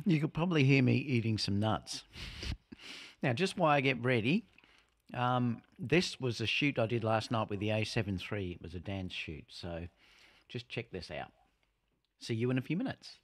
you could probably hear me eating some nuts. Now, just while I get ready, this was a shoot I did last night with the a7 III. It was a dance shoot, so just check this out. See you in a few minutes.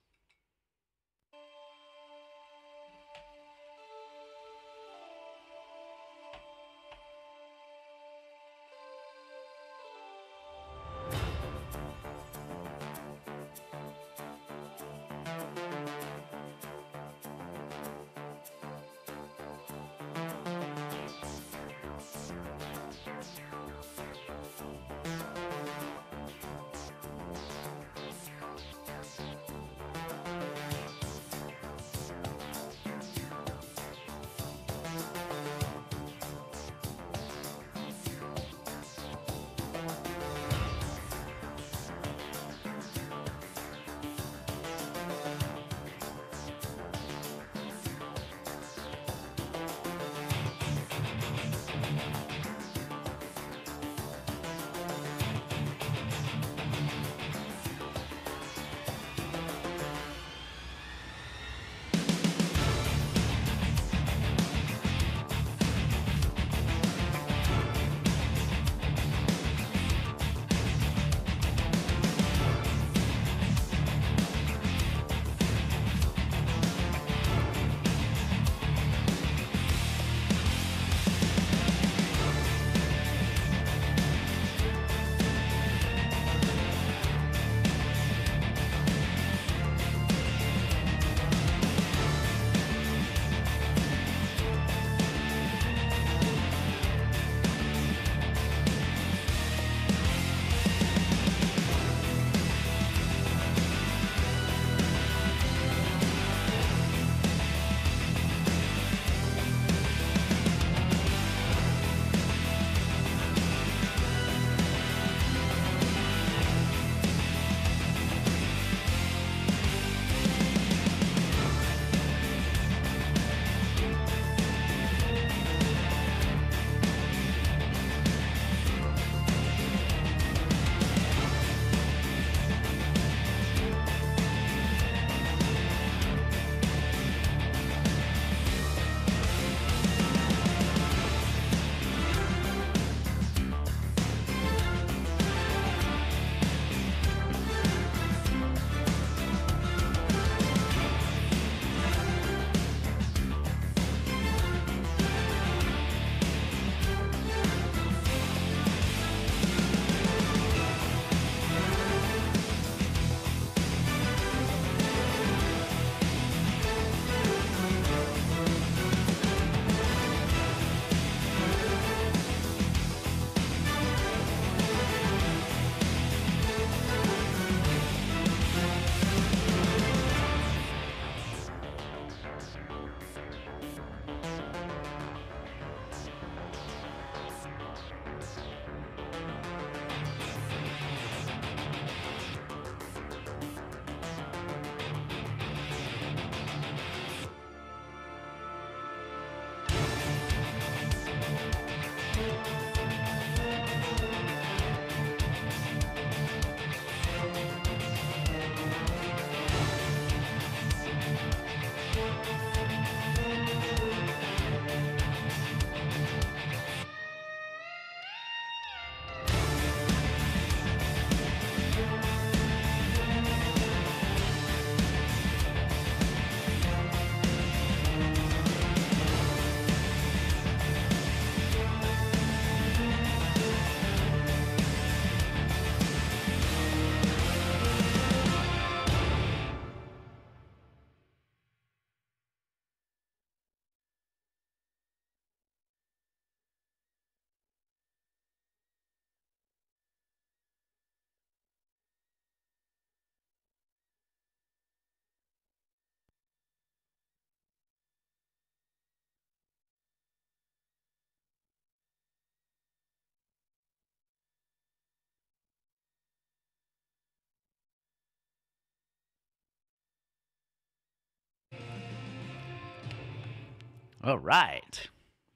All right.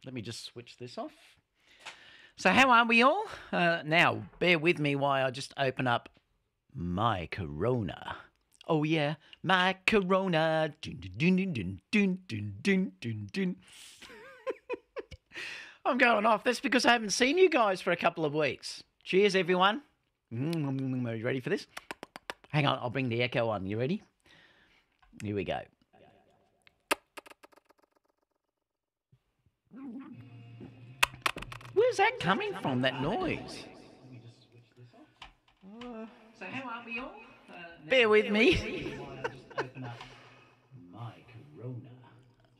Let me just switch this off. So, how are we all? Now, bear with me while I just open up my Corona. Oh yeah, my Corona. Dun, dun, dun, dun, dun, dun, dun, dun, dun. I'm going off. That's because I haven't seen you guys for a couple of weeks. Cheers, everyone. Are you ready for this? Hang on, I'll bring the echo on. You ready? Here we go. Where's that coming from, that noise? Let me just switch this off. So how are we all? Bear with me. I'll just open up my Corona.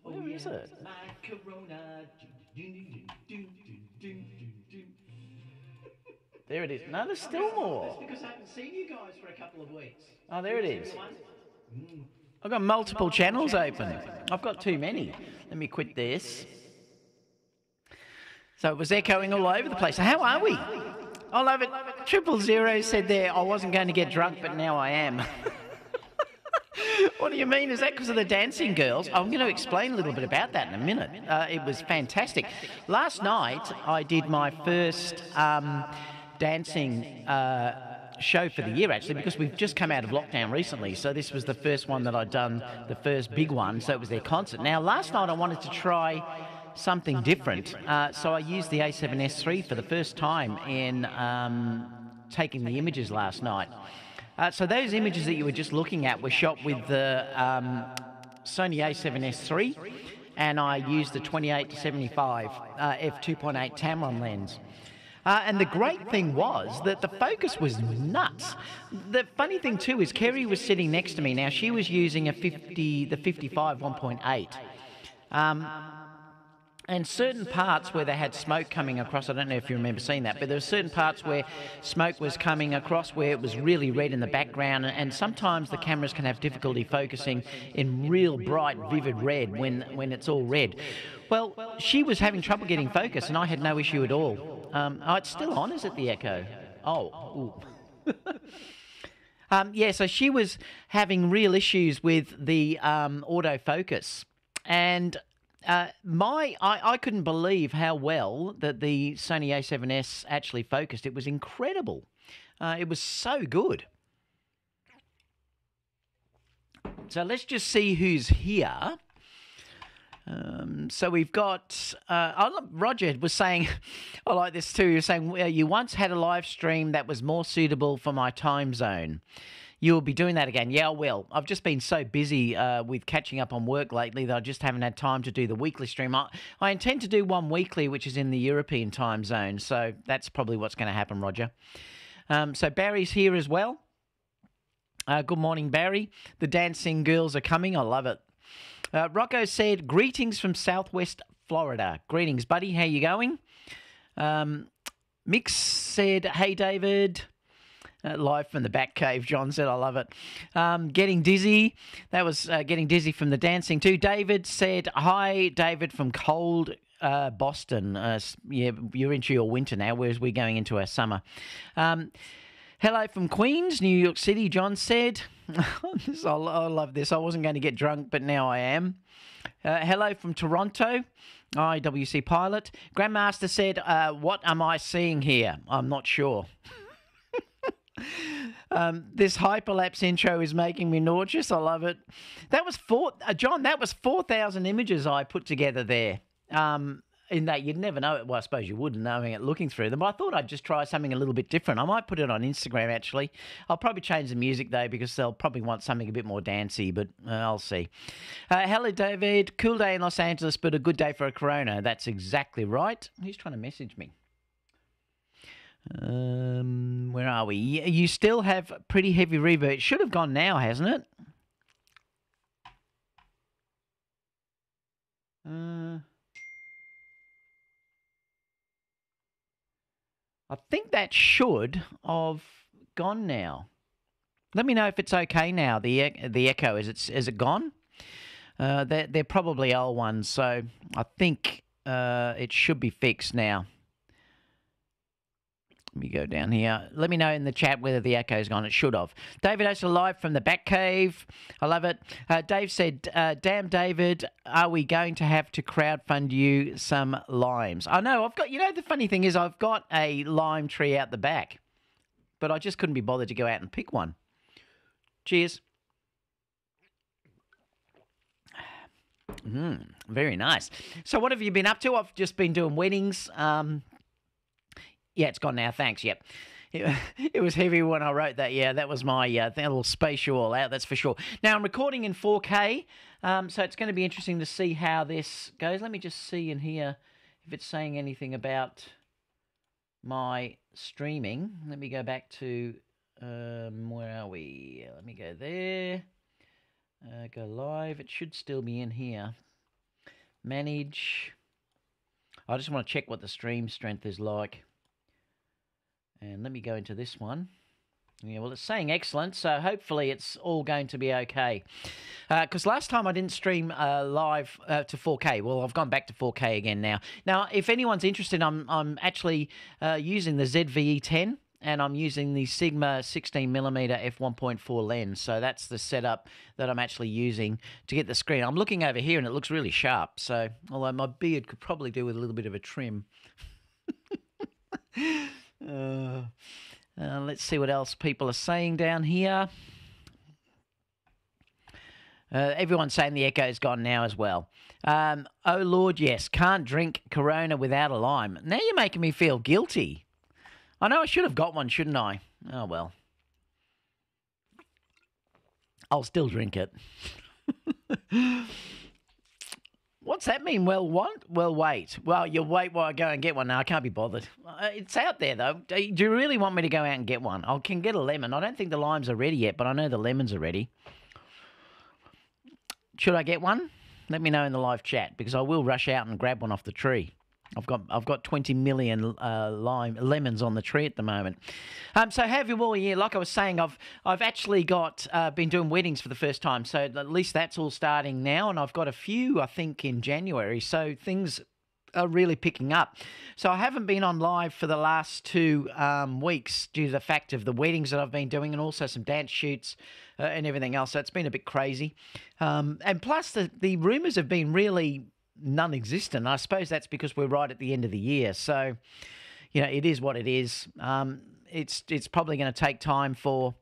Where is it? My Corona. There it is. No, there's still more. That's because I haven't seen you guys for a couple of weeks. Oh, there it is. I've got multiple channels open. I've got too many. Let me quit this. So it was echoing all over the place. So how are we? I love it. 000 said there, I wasn't going to get drunk, but now I am. What do you mean? Is that because of the dancing girls? I'm going to explain a little bit about that in a minute. It was fantastic. Last night, I did my first dancing show for the year, actually, because we've just come out of lockdown recently. So this was the first one that I'd done, the first big one. So it was their concert. Now, last night, I wanted to try something different. So I used the a7S III for the first time in taking the images last night. So those images that you were just looking at were shot with the Sony a7S III, and I used the 28 to 75 f2.8 Tamron lens. And the great thing was that the focus was nuts. The funny thing too is Kerry was sitting next to me. Now she was using the 55 1.8. And certain parts where they had smoke coming across, I don't know if you remember seeing that, but there were certain parts where smoke was coming across where it was really red in the background, and sometimes the cameras can have difficulty focusing in real bright, vivid red when it's all red. Well, she was having trouble getting focus, and I had no issue at all. Oh, it's still on, is it, the echo? Oh, yeah, so she was having real issues with the autofocus, and I couldn't believe how well that the Sony a7S actually focused. It was incredible. It was so good. So let's just see who's here. So we've got, Roger was saying, I like this too, he was saying, well, you once had a live stream that was more suitable for my time zone. You'll be doing that again. Yeah, I will. I've just been so busy with catching up on work lately that I just haven't had time to do the weekly stream. I intend to do one weekly, which is in the European time zone. So that's probably what's going to happen, Roger. So Barry's here as well. Good morning, Barry. The dancing girls are coming. I love it. Rocco said, greetings from Southwest Florida. Greetings, buddy. How you going? Mix said, hey, David. Live from the back cave, John said, I love it. Getting dizzy. That was getting dizzy from the dancing too. David said, hi, David from cold Boston. Yeah, you're into your winter now, whereas we're going into our summer. Hello from Queens, New York City, John said. I love this. I wasn't going to get drunk, but now I am. Hello from Toronto, IWC Pilot. Grandmaster said, what am I seeing here? I'm not sure. This hyperlapse intro is making me nauseous. I love it. That was John, that was 4,000 images I put together there. In that you'd never know it. Well, I suppose you wouldn't knowing it looking through them. But I thought I'd just try something a little bit different. I might put it on Instagram, actually. I'll probably change the music, though, because they'll probably want something a bit more dancey, but I'll see. Hello, David. Cool day in Los Angeles, but a good day for a Corona. That's exactly right. Who's trying to message me? Where are we? You still have pretty heavy reverb. It should have gone now, hasn't it? I think that should have gone now. Let me know if it's okay now. The echo, is it gone? They're probably old ones, so I think it should be fixed now. Let me go down here. Let me know in the chat whether the echo's gone. It should have. David Oster live from the back cave. I love it. Dave said, damn, David, are we going to have to crowdfund you some limes? I know. I've got, you know, the funny thing is I've got a lime tree out the back, but I just couldn't be bothered to go out and pick one. Cheers. Very nice. So what have you been up to? I've just been doing weddings. Yeah, it's gone now. Thanks. Yep. It was heavy when I wrote that. Yeah, that was my that little space you all out. That's for sure. Now I'm recording in 4K, so it's going to be interesting to see how this goes. Let me just see in here if it's saying anything about my streaming. Let me go back to where are we? Let me go there. Go live. It should still be in here. Manage. I just want to check what the stream strength is like. And let me go into this one. Yeah, well, it's saying excellent, so hopefully it's all going to be okay. Because last time I didn't stream live to 4K. Well, I've gone back to 4K again now. Now, if anyone's interested, I'm actually using the ZVE10, and I'm using the Sigma 16mm f1.4 lens. So that's the setup that I'm actually using to get the screen. I'm looking over here, and it looks really sharp. So, although my beard could probably do with a little bit of a trim. Let's see what else people are saying down here. Everyone's saying the echo's gone now as well. Oh, Lord, yes. Can't drink Corona without a lime. Now you're making me feel guilty. I know I should have got one, shouldn't I? Oh, well. I'll still drink it. What's that mean? Well, what? Well, wait. Well, you'll wait while I go and get one. No, I can't be bothered. It's out there, though. Do you really want me to go out and get one? I can get a lemon. I don't think the limes are ready yet, but I know the lemons are ready. Should I get one? Let me know in the live chat, because I will rush out and grab one off the tree. I've got 20 million lemons on the tree at the moment. So have you all year? Like I was saying, I've actually got been doing weddings for the first time. So at least that's all starting now, and I've got a few I think in January. So things are really picking up. So I haven't been on live for the last 2 weeks due to the fact of the weddings that I've been doing, and also some dance shoots and everything else. So it's been a bit crazy. And plus the rumours have been really non-existent. I suppose that's because we're right at the end of the year. So, you know, it is what it is. It's probably going to take time for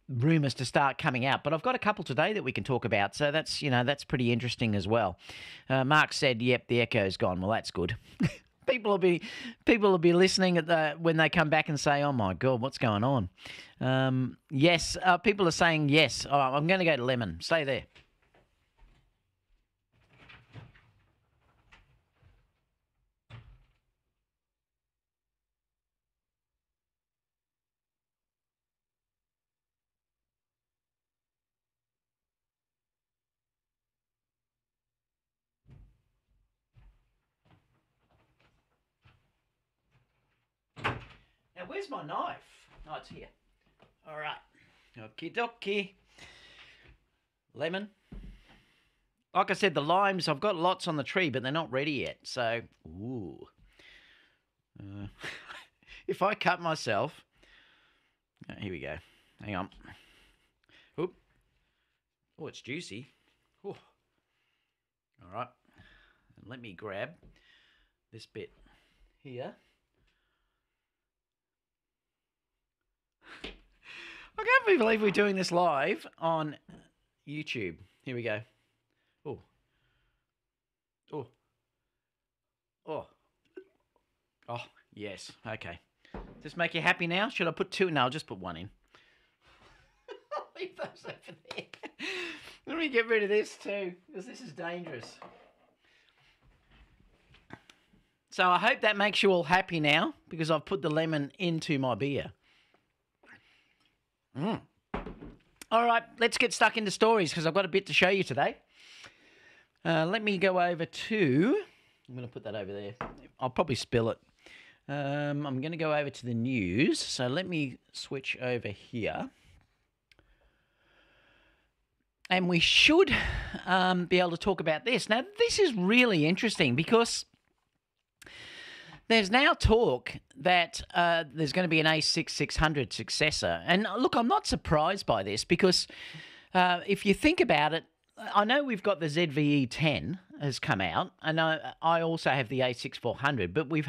rumours to start coming out. But I've got a couple today that we can talk about. So that's, you know, that's pretty interesting as well. Mark said, yep, the echo's gone. Well, that's good. People will be listening when they come back and say, oh my God, what's going on? Yes, people are saying yes. Oh, I'm going to go to lemon. Stay there. Now, where's my knife? Oh, it's here. All right. Okie dokie. Lemon. Like I said, the limes, I've got lots on the tree, but they're not ready yet. So, ooh. If I cut myself... Oh, here we go. Hang on. Oop. Oh, it's juicy. Ooh. All right. And let me grab this bit here. I can't believe we're doing this live on YouTube. Here we go. Oh. Oh. Oh. Oh, yes. Okay. Does this make you happy now? Should I put 2? No, I'll just put 1 in. I'll leave those over there. Let me get rid of this too, because this is dangerous. So I hope that makes you all happy now, because I've put the lemon into my beer. All right, let's get stuck into stories, because I've got a bit to show you today. Let me go over to... I'm going to put that over there. I'll probably spill it. I'm going to go over to the news. So let me switch over here. And we should be able to talk about this. Now, this is really interesting, because there's now talk that there's going to be an A6600 successor. And look, I'm not surprised by this, because if you think about it, I know we've got the ZVE10 has come out, and I also have the A6400, but we've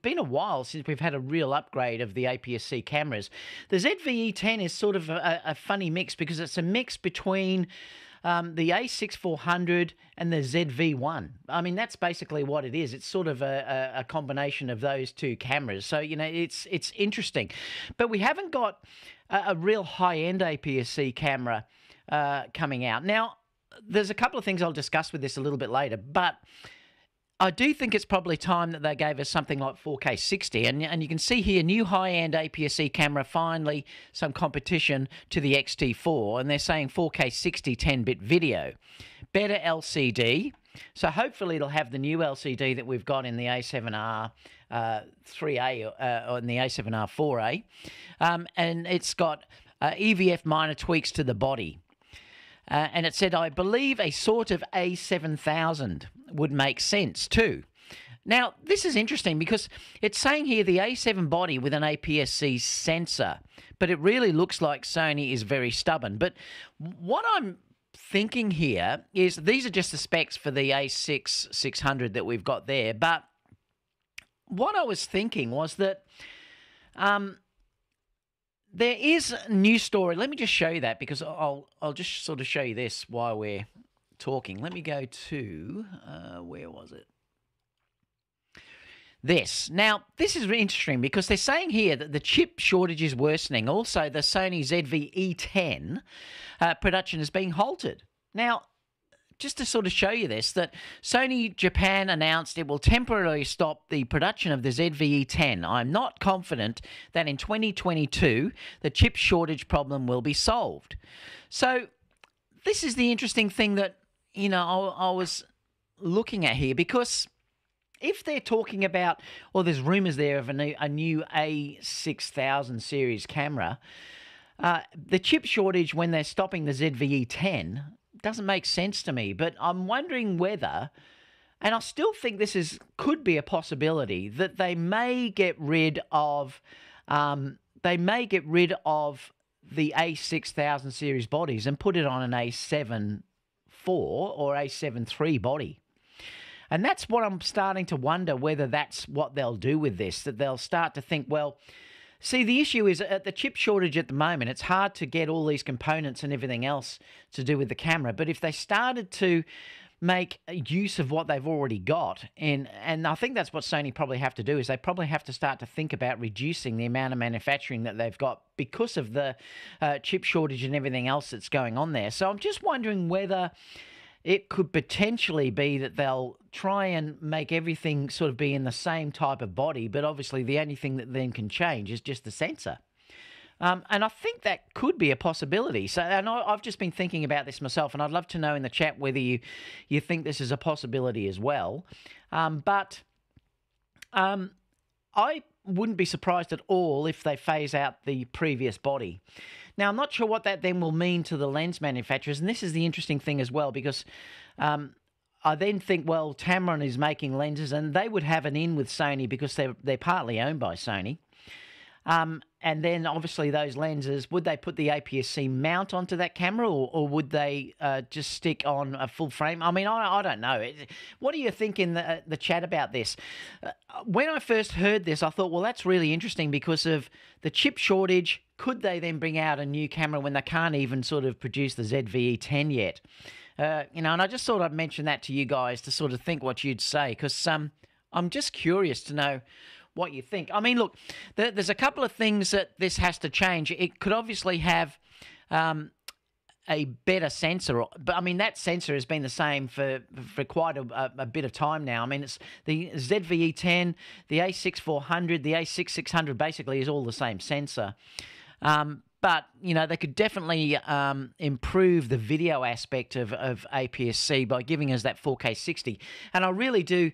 been a while since we've had a real upgrade of the APS-C cameras. The ZVE10 is sort of a funny mix, because it's a mix between the A6400 and the ZV-1. I mean, that's basically what it is. It's sort of a combination of those two cameras. So, you know, it's interesting. But we haven't got a real high-end APS-C camera coming out. Now, there's a couple of things I'll discuss with this a little bit later, but I do think it's probably time that they gave us something like 4K 60, and you can see here, new high-end APS-C camera, finally some competition to the XT4, and they're saying 4K 60 10-bit video. Better LCD, so hopefully it'll have the new LCD that we've got in the A7R 3A or in the A7R 4A, and it's got EVF minor tweaks to the body. And it said, I believe a sort of a7000 would make sense too. Now, this is interesting because it's saying here the A7 body with an APS-C sensor, but it really looks like Sony is very stubborn. But what I'm thinking here is these are just the specs for the A6 600 that we've got there. But what I was thinking was that there is a news story. Let me just show you that because I'll just sort of show you this while we're talking. Let me go to, where was it? This. Now, this is interesting because they're saying here that the chip shortage is worsening. Also, the Sony ZV-E10 production is being halted. Now, just to sort of show you this, that Sony Japan announced it will temporarily stop the production of the ZV-E10. I'm not confident that in 2022 the chip shortage problem will be solved. So this is the interesting thing that, you know, I was looking at here, because if they're talking about, or there's rumours there of a new A6000 series camera, the chip shortage when they're stopping the ZV-E10 doesn't make sense to me. But I'm wondering whether, and I still think this could be a possibility, that they may get rid of the A6000 series bodies and put it on an A7 IV or A7 III body. And that's what I'm starting to wonder, whether that's what they'll do with this, that they'll start to think, well, see, the issue is at the chip shortage at the moment, it's hard to get all these components and everything else to do with the camera. But if they started to make use of what they've already got, and I think that's what Sony probably have to do, is they probably have to start to think about reducing the amount of manufacturing that they've got because of the chip shortage and everything else that's going on there. So I'm just wondering whether it could potentially be that they'll try and make everything sort of be in the same type of body, but obviously the only thing that then can change is just the sensor. And I think that could be a possibility. So, and I've just been thinking about this myself, and I'd love to know in the chat whether you think this is a possibility as well. I wouldn't be surprised at all if they phase out the previous body. Now, I'm not sure what that then will mean to the lens manufacturers, and this is the interesting thing as well, because I then think, well, Tamron is making lenses, and they would have an in with Sony because they're partly owned by Sony. And then, obviously, those lenses, would they put the APS-C mount onto that camera, or would they just stick on a full frame? I mean, I don't know. What do you think in the chat about this? When I first heard this, I thought, well, that's really interesting because of the chip shortage. Could they then bring out a new camera when they can't even sort of produce the ZV-E10 yet? You know, and I just thought I'd mention that to you guys to sort of think what you'd say, because I'm just curious to know what you think. I mean, look, there's a couple of things that this has to change. It could obviously have a better sensor, but I mean, that sensor has been the same for quite a bit of time now. I mean, it's the ZV-E10, the A6400, the A6600 basically is all the same sensor. But, you know, they could definitely improve the video aspect of APS-C by giving us that 4K 60. And I really do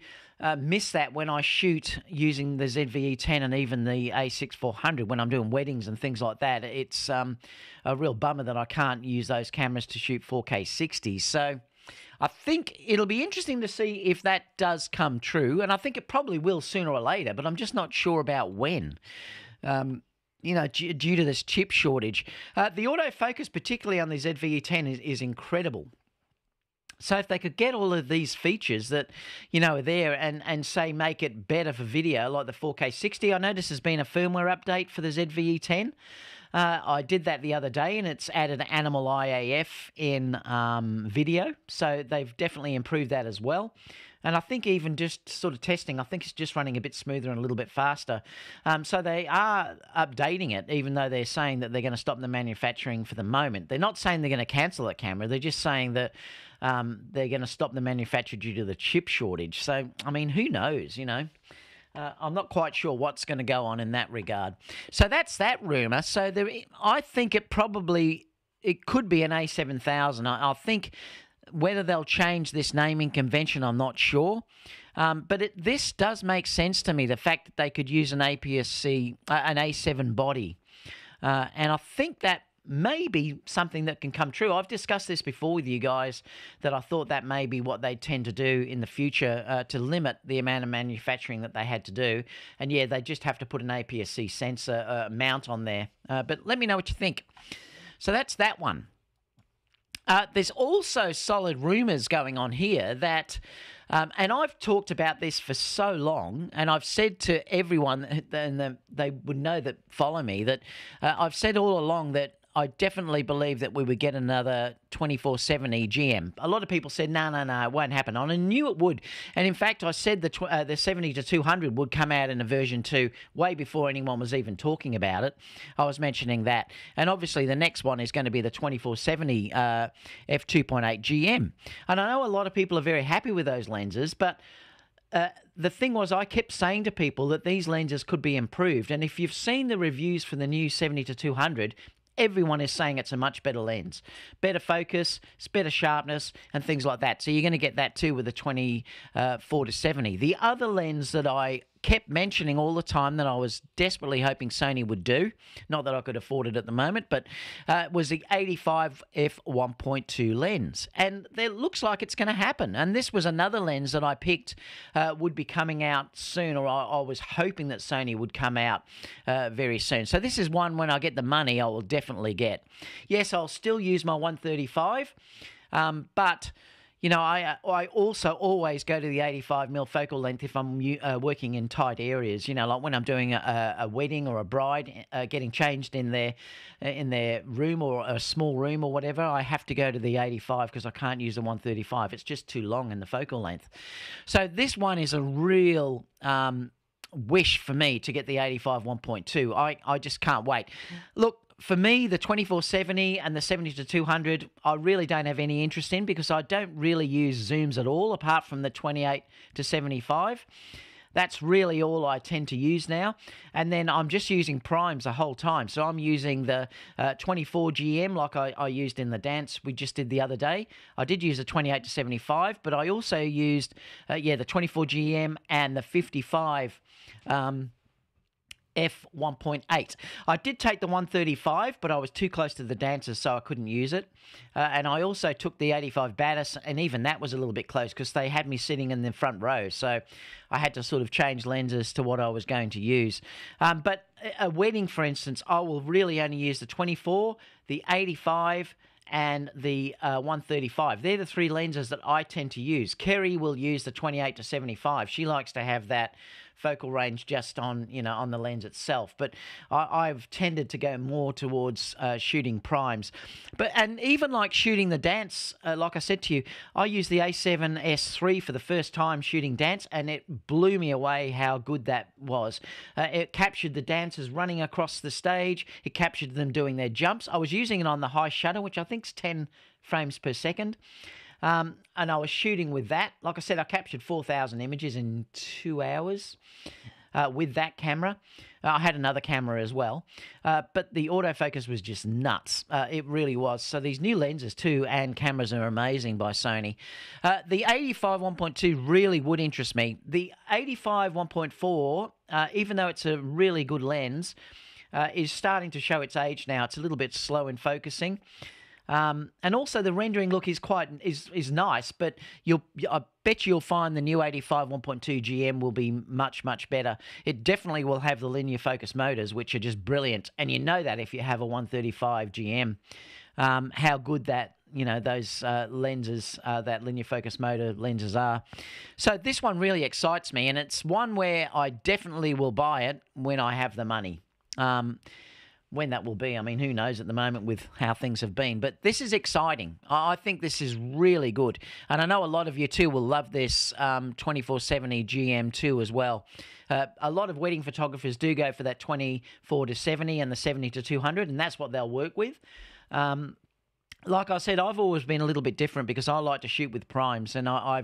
miss that when I shoot using the ZV-E10 and even the A6400 when I'm doing weddings and things like that. It's a real bummer that I can't use those cameras to shoot 4K 60. So I think it'll be interesting to see if that does come true. And I think it probably will sooner or later, but I'm just not sure about when. You know, due to this chip shortage. The autofocus, particularly on the ZV-E10, is incredible. So if they could get all of these features that, you know, are there and say make it better for video, like the 4K 60, I notice there's been a firmware update for the ZV-E10. I did that the other day, and it's added animal IAF in video, so they've definitely improved that as well. And I think even just sort of testing, I think it's just running a bit smoother and a little bit faster. So they are updating it, even though they're saying that they're going to stop the manufacturing for the moment. They're not saying they're going to cancel that camera. They're just saying that they're going to stop the manufacture due to the chip shortage. So, I mean, who knows, you know? I'm not quite sure what's going to go on in that regard. So that's that rumour. So I think it could be an a7000. I think whether they'll change this naming convention, I'm not sure. But this does make sense to me, the fact that they could use an APS-C, an A7 body. And I think that may be something that can come true. I've discussed this before with you guys, that I thought that may be what they tend to do in the future to limit the amount of manufacturing that they had to do. And yeah, they just have to put an APS-C sensor mount on there. But let me know what you think. So that's that one. There's also solid rumours going on here that, and I've talked about this for so long, and I've said to everyone, and they would know that follow me, that I've said all along that I definitely believe that we would get another 2470 GM. A lot of people said, no, it won't happen. I knew it would. And in fact, I said the 70-200 would come out in a version 2 way before anyone was even talking about it. I was mentioning that. And obviously the next one is going to be the 2470 f2.8 GM. And I know a lot of people are very happy with those lenses, but the thing was, I kept saying to people that these lenses could be improved. And if you've seen the reviews for the new 70-200, everyone is saying it's a much better lens. Better focus, it's better sharpness, and things like that. So you're going to get that too with the 24-70. The other lens that I kept mentioning all the time that I was desperately hoping Sony would do, not that I could afford it at the moment, but was the 85 f1.2 lens. And it looks like it's going to happen. And this was another lens that I picked would be coming out soon, or I was hoping that Sony would come out very soon. So this is one, when I get the money, I will definitely get. Yes, I'll still use my 135, but you know, I also always go to the 85mm focal length if I'm working in tight areas. You know, like when I'm doing a wedding or a bride getting changed in their room, or a small room or whatever, I have to go to the 85 because I can't use the 135. It's just too long in the focal length. So this one is a real wish for me to get the 85 1.2. I just can't wait. Look, for me, the 2470 and the 70-200, I really don't have any interest in, because I don't really use zooms at all, apart from the 28-75. That's really all I tend to use now. And then I'm just using primes the whole time. So I'm using the 24 GM like I used in the dance we just did the other day. I did use a 28-75, but I also used, the 24 GM and the 55 f1.8. I did take the 135, but I was too close to the dancers, so I couldn't use it. And I also took the 85 Batis, and even that was a little bit close because they had me sitting in the front row. So I had to sort of change lenses to what I was going to use. But a wedding, for instance, I will really only use the 24, the 85, and the 135. They're the three lenses that I tend to use. Kerry will use the 28-75. She likes to have that focal range just on, on the lens itself. But I've tended to go more towards shooting primes. And even like shooting the dance, like I said to you, I used the A7S III for the first time shooting dance, and it blew me away how good that was. It captured the dancers running across the stage. It captured them doing their jumps. I was using it on the high shutter, which I think is 10 frames per second. And I was shooting with that. Like I said, I captured 4,000 images in 2 hours with that camera. I had another camera as well. But the autofocus was just nuts. It really was. So these new lenses too and cameras are amazing by Sony. The 85 1.2 really would interest me. The 85 1.4, even though it's a really good lens, is starting to show its age now. It's a little bit slow in focusing. And also the rendering look is nice, but I bet you'll find the new 85 1.2 GM will be much, much better. It definitely will have the linear focus motors, which are just brilliant. And you know that if you have a 135 GM, how good that, those lenses, that linear focus motor lenses are. So this one really excites me, and it's one where I definitely will buy it when I have the money. when that will be, I mean, who knows at the moment with how things have been. But this is exciting. I think this is really good. And I know a lot of you too will love this 2470 GM2 as well. A lot of wedding photographers do go for that 24 to 70 and the 70 to 200, and that's what they'll work with. Like I said, I've always been a little bit different because I like to shoot with primes, and I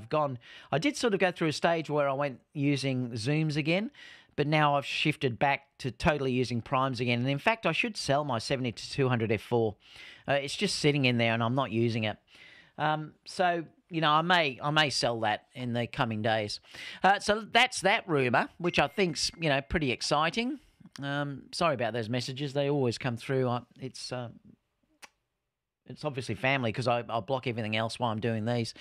did sort of go through a stage where I went using zooms again, but now I've shifted back to totally using primes again. And in fact, I should sell my 70 to 200 f4. It's just sitting in there and I'm not using it. So, you know, I may sell that in the coming days. So that's that rumour, which I think's, you know, pretty exciting. Sorry about those messages. They always come through. It's obviously family because I'll block everything else while I'm doing these.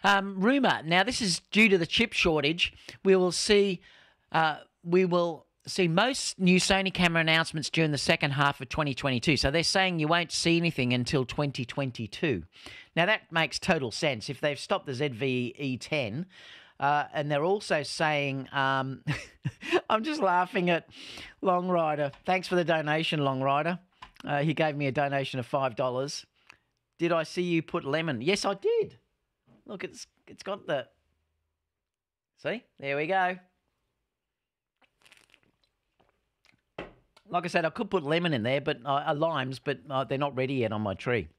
Rumour. Now, this is due to the chip shortage. We will see most new Sony camera announcements during the second half of 2022. So they're saying you won't see anything until 2022. Now, that makes total sense. If they've stopped the ZV-E10, and they're also saying, I'm just laughing at Long Rider. Thanks for the donation, Long Rider. He gave me a donation of $5. Did I see you put lemon? Yes, I did. Look, it's got the... See? There we go. Like I said, I could put lemon in there, but limes, but they're not ready yet on my tree.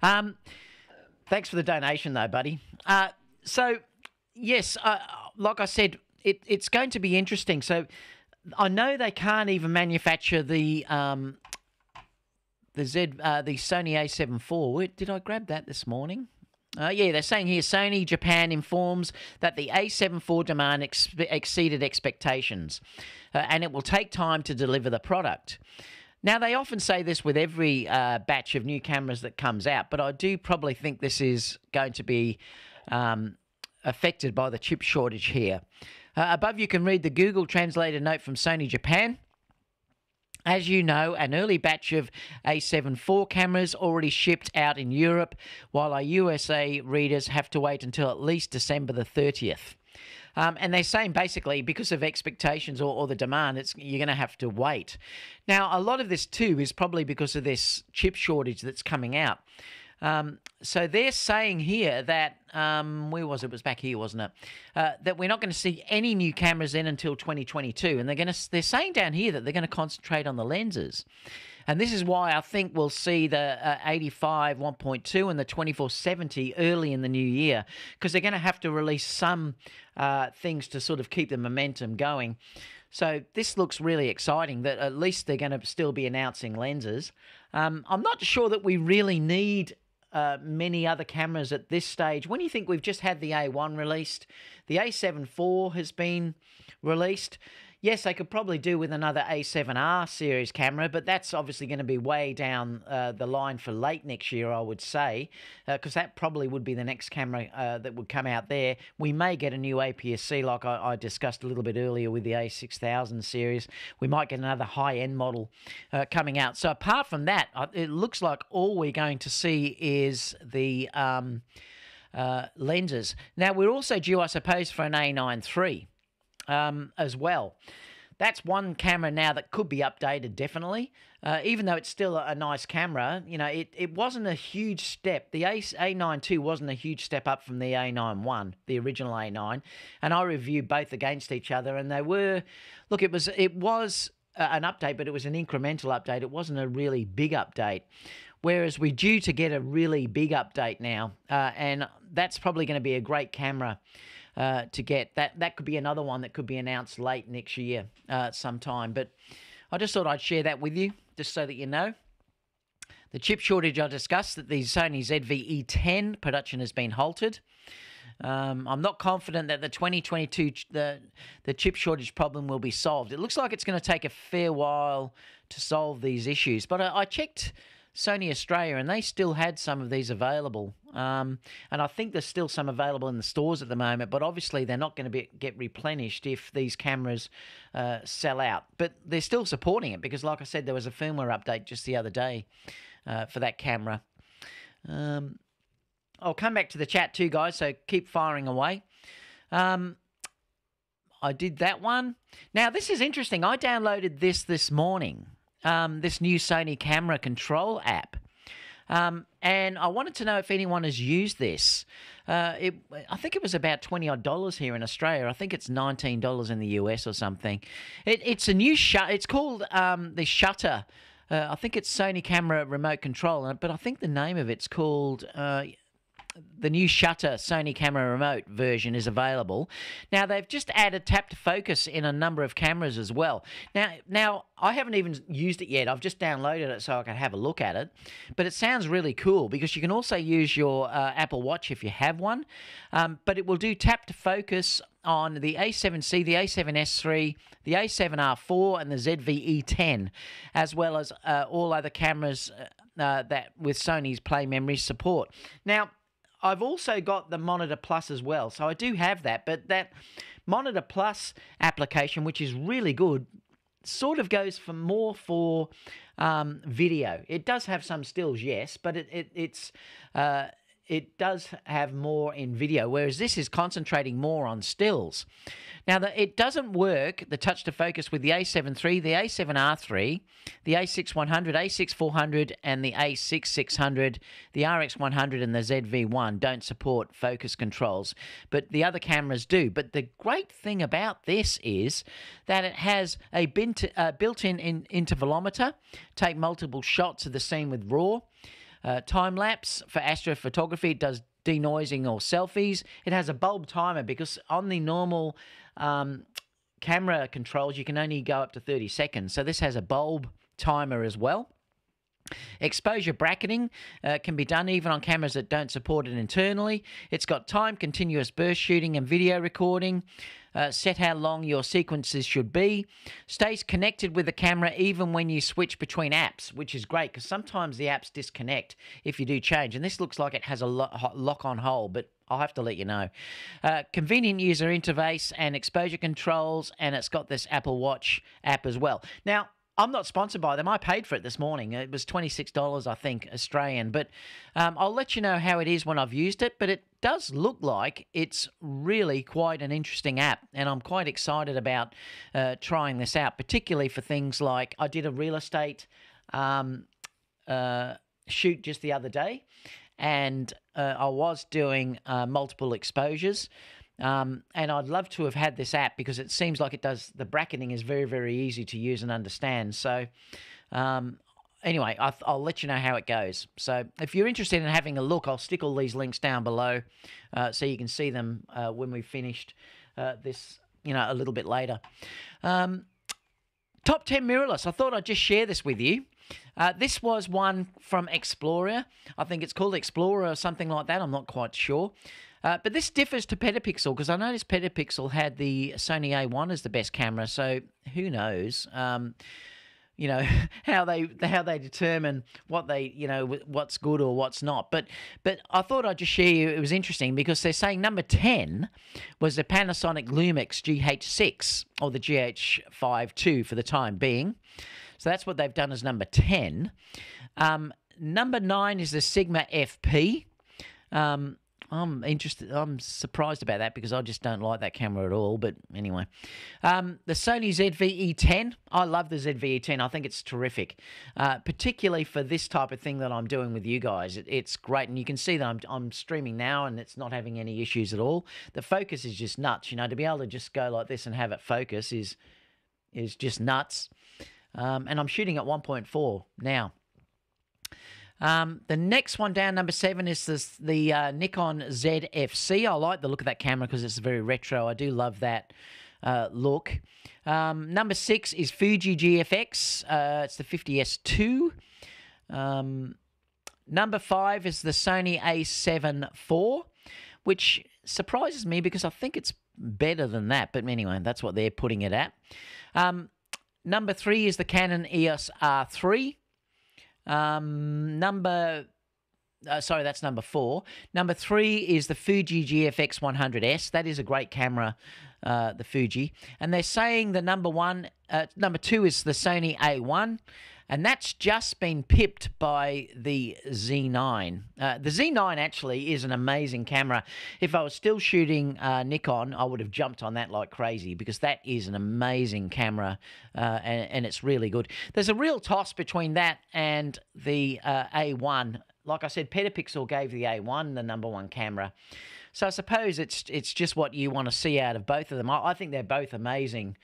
Thanks for the donation, though, buddy. So, yes, like I said, it's going to be interesting. So, I know they can't even manufacture the Sony A7 IV. Did I grab that this morning? Yeah, they're saying here, Sony Japan informs that the A7 IV demand exceeded expectations, and it will take time to deliver the product. Now, they often say this with every batch of new cameras that comes out, but I do probably think this is going to be affected by the chip shortage here. Above, you can read the Google translated note from Sony Japan. As you know, an early batch of A7 IV cameras already shipped out in Europe, while our USA readers have to wait until at least December the 30th. And they're saying basically because of expectations or the demand, you're going to have to wait. Now, a lot of this too is probably because of this chip shortage that's coming out. So they're saying here that, where was it? It was back here, wasn't it? That we're not going to see any new cameras in until 2022. And they're saying down here that they're going to concentrate on the lenses. And this is why I think we'll see the 85 1.2 and the 2470 early in the new year, because they're going to have to release some things to sort of keep the momentum going. So this looks really exciting that at least they're going to still be announcing lenses. I'm not sure that we really need many other cameras at this stage. When you think we've just had the A1 released, the A7 IV has been released. Yes, they could probably do with another A7R series camera, but that's obviously going to be way down the line for late next year, I would say, because that probably would be the next camera that would come out there. We may get a new APS-C like I discussed a little bit earlier with the A6000 series. We might get another high-end model coming out. So apart from that, it looks like all we're going to see is the lenses. Now, we're also due, I suppose, for an A9 III. As well. That's one camera now that could be updated, definitely. Even though it's still a nice camera, you know, it wasn't a huge step. The A9 II wasn't a huge step up from the A9 I, the original A9. And I reviewed both against each other, and they were, look, it was an update, but it was an incremental update. It wasn't a really big update. Whereas we're due to get a really big update now, and that's probably going to be a great camera to get. That could be another one that could be announced late next year sometime. But I just thought I'd share that with you, just so that you know. The chip shortage I discussed, that the Sony ZV-E10 production has been halted. I'm not confident that the 2022 the chip shortage problem will be solved. It looks like it's going to take a fair while to solve these issues. But I checked Sony Australia, and they still had some of these available. And I think there's still some available in the stores at the moment, but obviously they're not going to get replenished if these cameras sell out. But they're still supporting it because, like I said, there was a firmware update just the other day for that camera. I'll come back to the chat too, guys, so keep firing away. I did that one. Now, this is interesting. I downloaded this morning. this new Sony camera control app. And I wanted to know if anyone has used this. I think it was about $20 here in Australia. I think it's $19 in the US or something. It's a new It's called the Shutter. I think it's Sony camera remote control, but I think the name of it's called. The new Shutter Sony camera remote version is available. Now, they've just added tap to focus in a number of cameras as well. Now I haven't even used it yet. I've just downloaded it so I can have a look at it. But it sounds really cool because you can also use your Apple Watch if you have one. But it will do tap to focus on the A7C, the A7S3, the A7R4 and the ZV-E10, as well as all other cameras that with Sony's Play Memory support. Now, I've also got the Monitor Plus as well, so I do have that, but that Monitor Plus application, which is really good, sort of goes for more for video. It does have some stills, yes, but it does have more in video, whereas this is concentrating more on stills. Now, it doesn't work, the touch to focus, with the A7 III, the A7R III, the A6100, A6400, and the A6600. The RX100 and the ZV-1 don't support focus controls, but the other cameras do. But the great thing about this is that it has a built-in intervalometer, take multiple shots of the scene with RAW, time-lapse for astrophotography. It does denoising or selfies. It has a bulb timer because on the normal camera controls, you can only go up to 30 seconds. So this has a bulb timer as well. Exposure bracketing can be done even on cameras that don't support it internally. It's got time, continuous burst shooting and video recording. Set how long your sequences should be. Stays connected with the camera even when you switch between apps, which is great because sometimes the apps disconnect if you do change. And this looks like it has a lock-on hold, but I'll have to let you know. Convenient user interface and exposure controls, and it's got this Apple Watch app as well. Now, I'm not sponsored by them. I paid for it this morning. It was $26, I think, Australian. But I'll let you know how it is when I've used it. But it does look like it's really quite an interesting app. And I'm quite excited about trying this out, particularly for things like I did a real estate shoot just the other day. And I was doing multiple exposures. And I'd love to have had this app because it seems like it does, the bracketing is very, very easy to use and understand. So anyway, I'll let you know how it goes. So if you're interested in having a look, I'll stick all these links down below so you can see them when we've finished this, a little bit later. Top 10 mirrorless. I thought I'd just share this with you. This was one from Explorer. I think it's called Explorer or something like that. I'm not quite sure. But this differs to Petapixel because I noticed Petapixel had the Sony A1 as the best camera. So who knows, how they determine what what's good or what's not. But I thought I'd just share you. It was interesting because they're saying number 10 was the Panasonic Lumix GH6 or the GH5 for the time being. So that's what they've done as number 10. Number 9 is the Sigma FP. I'm surprised about that because I just don't like that camera at all. But anyway, the Sony ZV-E10. I love the ZV-E10. I think it's terrific, particularly for this type of thing that I'm doing with you guys. It's great, and you can see that I'm streaming now, and it's not having any issues at all. The focus is just nuts. To be able to just go like this and have it focus is just nuts. And I'm shooting at 1.4 now. The next one down, number 7, is the Nikon ZFC. I like the look of that camera because it's very retro. I do love that look. Number 6 is Fuji GFX. It's the 50S2. Number 5 is the Sony A7 IV, which surprises me because I think it's better than that. But anyway, that's what they're putting it at. Number 3 is the Canon EOS R3. Number Sorry, that's number 4. Number 3 is the Fuji GFX 100S. That is a great camera, the Fuji. And they're saying the number 2 is the Sony A1. And that's just been pipped by the Z9. The Z9 actually is an amazing camera. If I was still shooting Nikon, I would have jumped on that like crazy, because that is an amazing camera, and it's really good. There's a real toss between that and the A1. Like I said, Petapixel gave the A1 the number 1 camera. So I suppose it's just what you want to see out of both of them. I think they're both amazing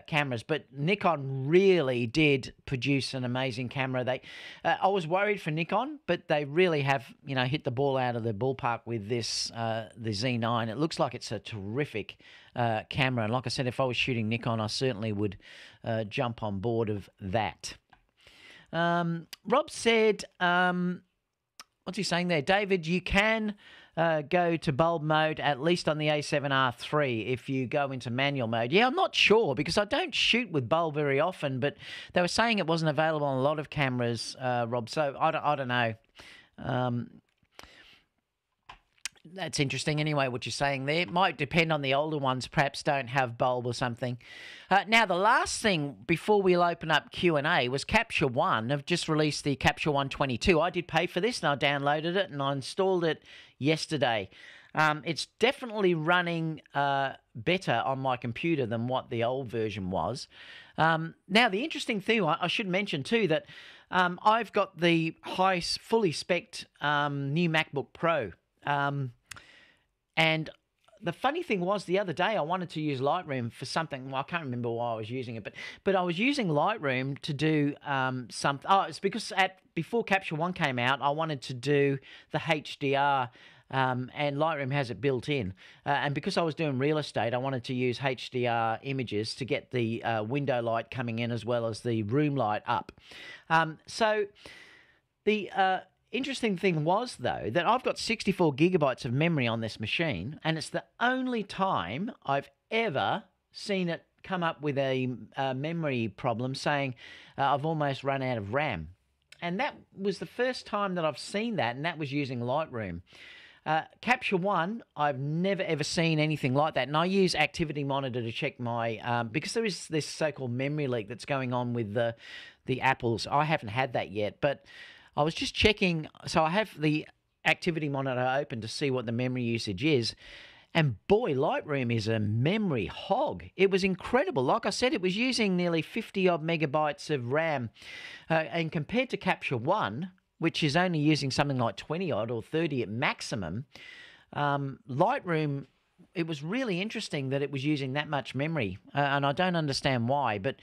cameras, but Nikon really did produce an amazing camera. I was worried for Nikon, but they really have, hit the ball out of the ballpark with this the Z9. It looks like it's a terrific camera, and like I said, if I was shooting Nikon, I certainly would jump on board of that. Rob said, what's he saying there? David, you can go to bulb mode, at least on the A7R III, if you go into manual mode. Yeah, I'm not sure, because I don't shoot with bulb very often, but they were saying it wasn't available on a lot of cameras, Rob, so I don't know. That's interesting anyway, what you're saying there. It might depend on the older ones, perhaps don't have bulb or something. Now, the last thing before we'll open up Q&A was Capture One. Have just released the Capture One 22. I did pay for this, and I downloaded it, and I installed it yesterday. It's definitely running better on my computer than what the old version was. Now, the interesting thing, I should mention too, that I've got the fully spec'd new MacBook Pro. And the funny thing was, the other day I wanted to use Lightroom for something. Well, I can't remember why I was using it, but I was using Lightroom to do something. Oh, it's because before Capture One came out, I wanted to do the HDR, and Lightroom has it built in. And because I was doing real estate, I wanted to use HDR images to get the window light coming in as well as the room light up. So the interesting thing was, though, that I've got 64 gigabytes of memory on this machine, and it's the only time I've ever seen it come up with a memory problem saying I've almost run out of RAM. And that was the first time that I've seen that, and that was using Lightroom. Capture One, I've never ever seen anything like that, and I use Activity Monitor to check my because there is this so-called memory leak that's going on with the Apples. I haven't had that yet, but I was just checking. So I have the Activity Monitor open to see what the memory usage is. And boy, Lightroom is a memory hog. It was incredible. Like I said, it was using nearly 50-odd megabytes of RAM. And compared to Capture One, which is only using something like 20-odd or 30 at maximum, Lightroom, it was really interesting that it was using that much memory. And I don't understand why, but...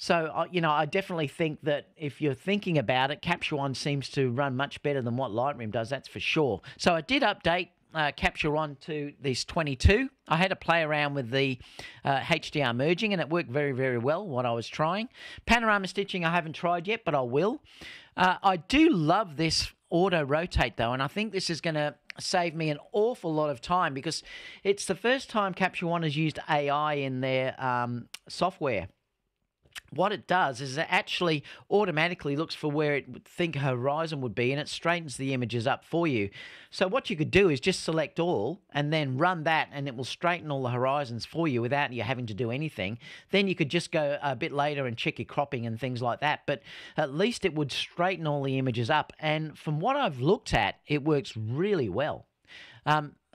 So, I definitely think that if you're thinking about it, Capture One seems to run much better than what Lightroom does, that's for sure. So I did update Capture One to this 22. I had to play around with the HDR merging, and it worked very, very well, what I was trying. Panorama stitching I haven't tried yet, but I will. I do love this auto rotate, though, and I think this is going to save me an awful lot of time, because it's the first time Capture One has used AI in their software. What it does is it actually automatically looks for where it would think a horizon would be, and it straightens the images up for you. So what you could do is just select all and then run that, and it will straighten all the horizons for you without you having to do anything. Then you could just go a bit later and check your cropping and things like that, but at least it would straighten all the images up. And from what I've looked at, it works really well.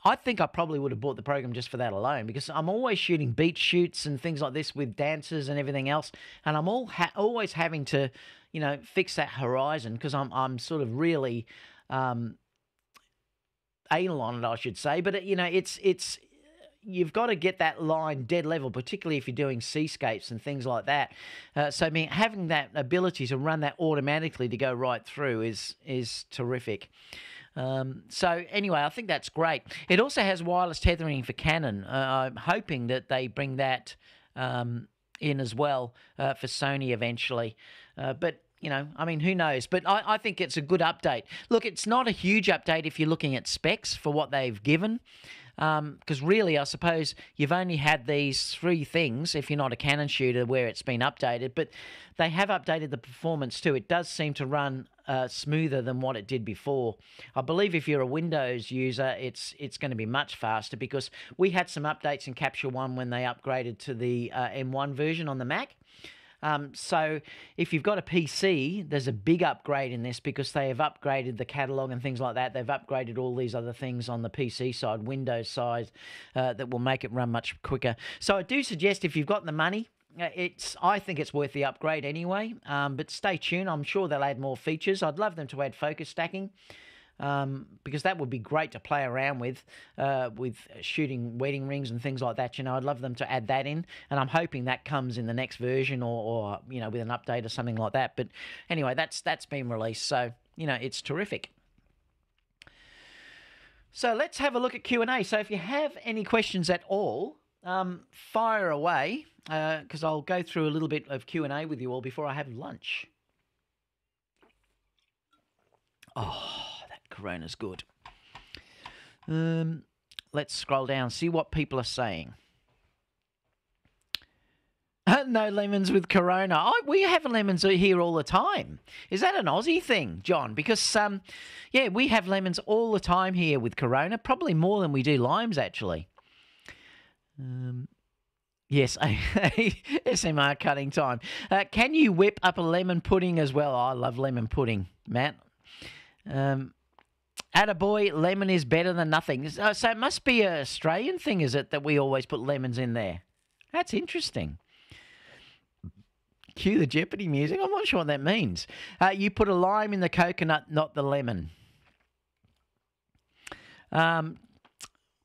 I think I probably would have bought the program just for that alone, because I'm always shooting beach shoots and things like this with dancers and everything else, and I'm always having to, fix that horizon, because I'm sort of really anal on it, I should say. But it's you've got to get that line dead level, particularly if you're doing seascapes and things like that. So having that ability to run that automatically to go right through is terrific. So anyway, I think that's great. It also has wireless tethering for Canon. I'm hoping that they bring that in as well for Sony eventually. But, who knows? But I think it's a good update. Look, it's not a huge update if you're looking at specs for what they've given. Because really, I suppose you've only had these 3 things if you're not a Canon shooter where it's been updated, but they have updated the performance too. It does seem to run smoother than what it did before. I believe if you're a Windows user, it's going to be much faster, because we had some updates in Capture One when they upgraded to the M1 version on the Mac. So if you've got a PC, there's a big upgrade in this, because they have upgraded the catalog and things like that. They've upgraded all these other things on the PC side, Windows side, that will make it run much quicker. So I do suggest, if you've got the money, I think it's worth the upgrade anyway. But stay tuned. I'm sure they'll add more features. I'd love them to add focus stacking, because that would be great to play around with shooting wedding rings and things like that. I'd love them to add that in, and I'm hoping that comes in the next version, or with an update or something like that. But anyway, that's been released, so it's terrific. So let's have a look at Q&A. So if you have any questions at all, fire away, because I'll go through a little bit of Q&A with you all before I have lunch. Oh, Corona's good. Let's scroll down, see what people are saying. No lemons with Corona. We have lemons here all the time. Is that an Aussie thing, John? Because, yeah, we have lemons all the time here with Corona, probably more than we do limes, actually. Yes, SMR cutting time. Can you whip up a lemon pudding as well? I love lemon pudding, Matt. Attaboy, lemon is better than nothing. So it must be an Australian thing, is it, that we always put lemons in there? That's interesting. Cue the Jeopardy music. I'm not sure what that means. You put a lime in the coconut, not the lemon.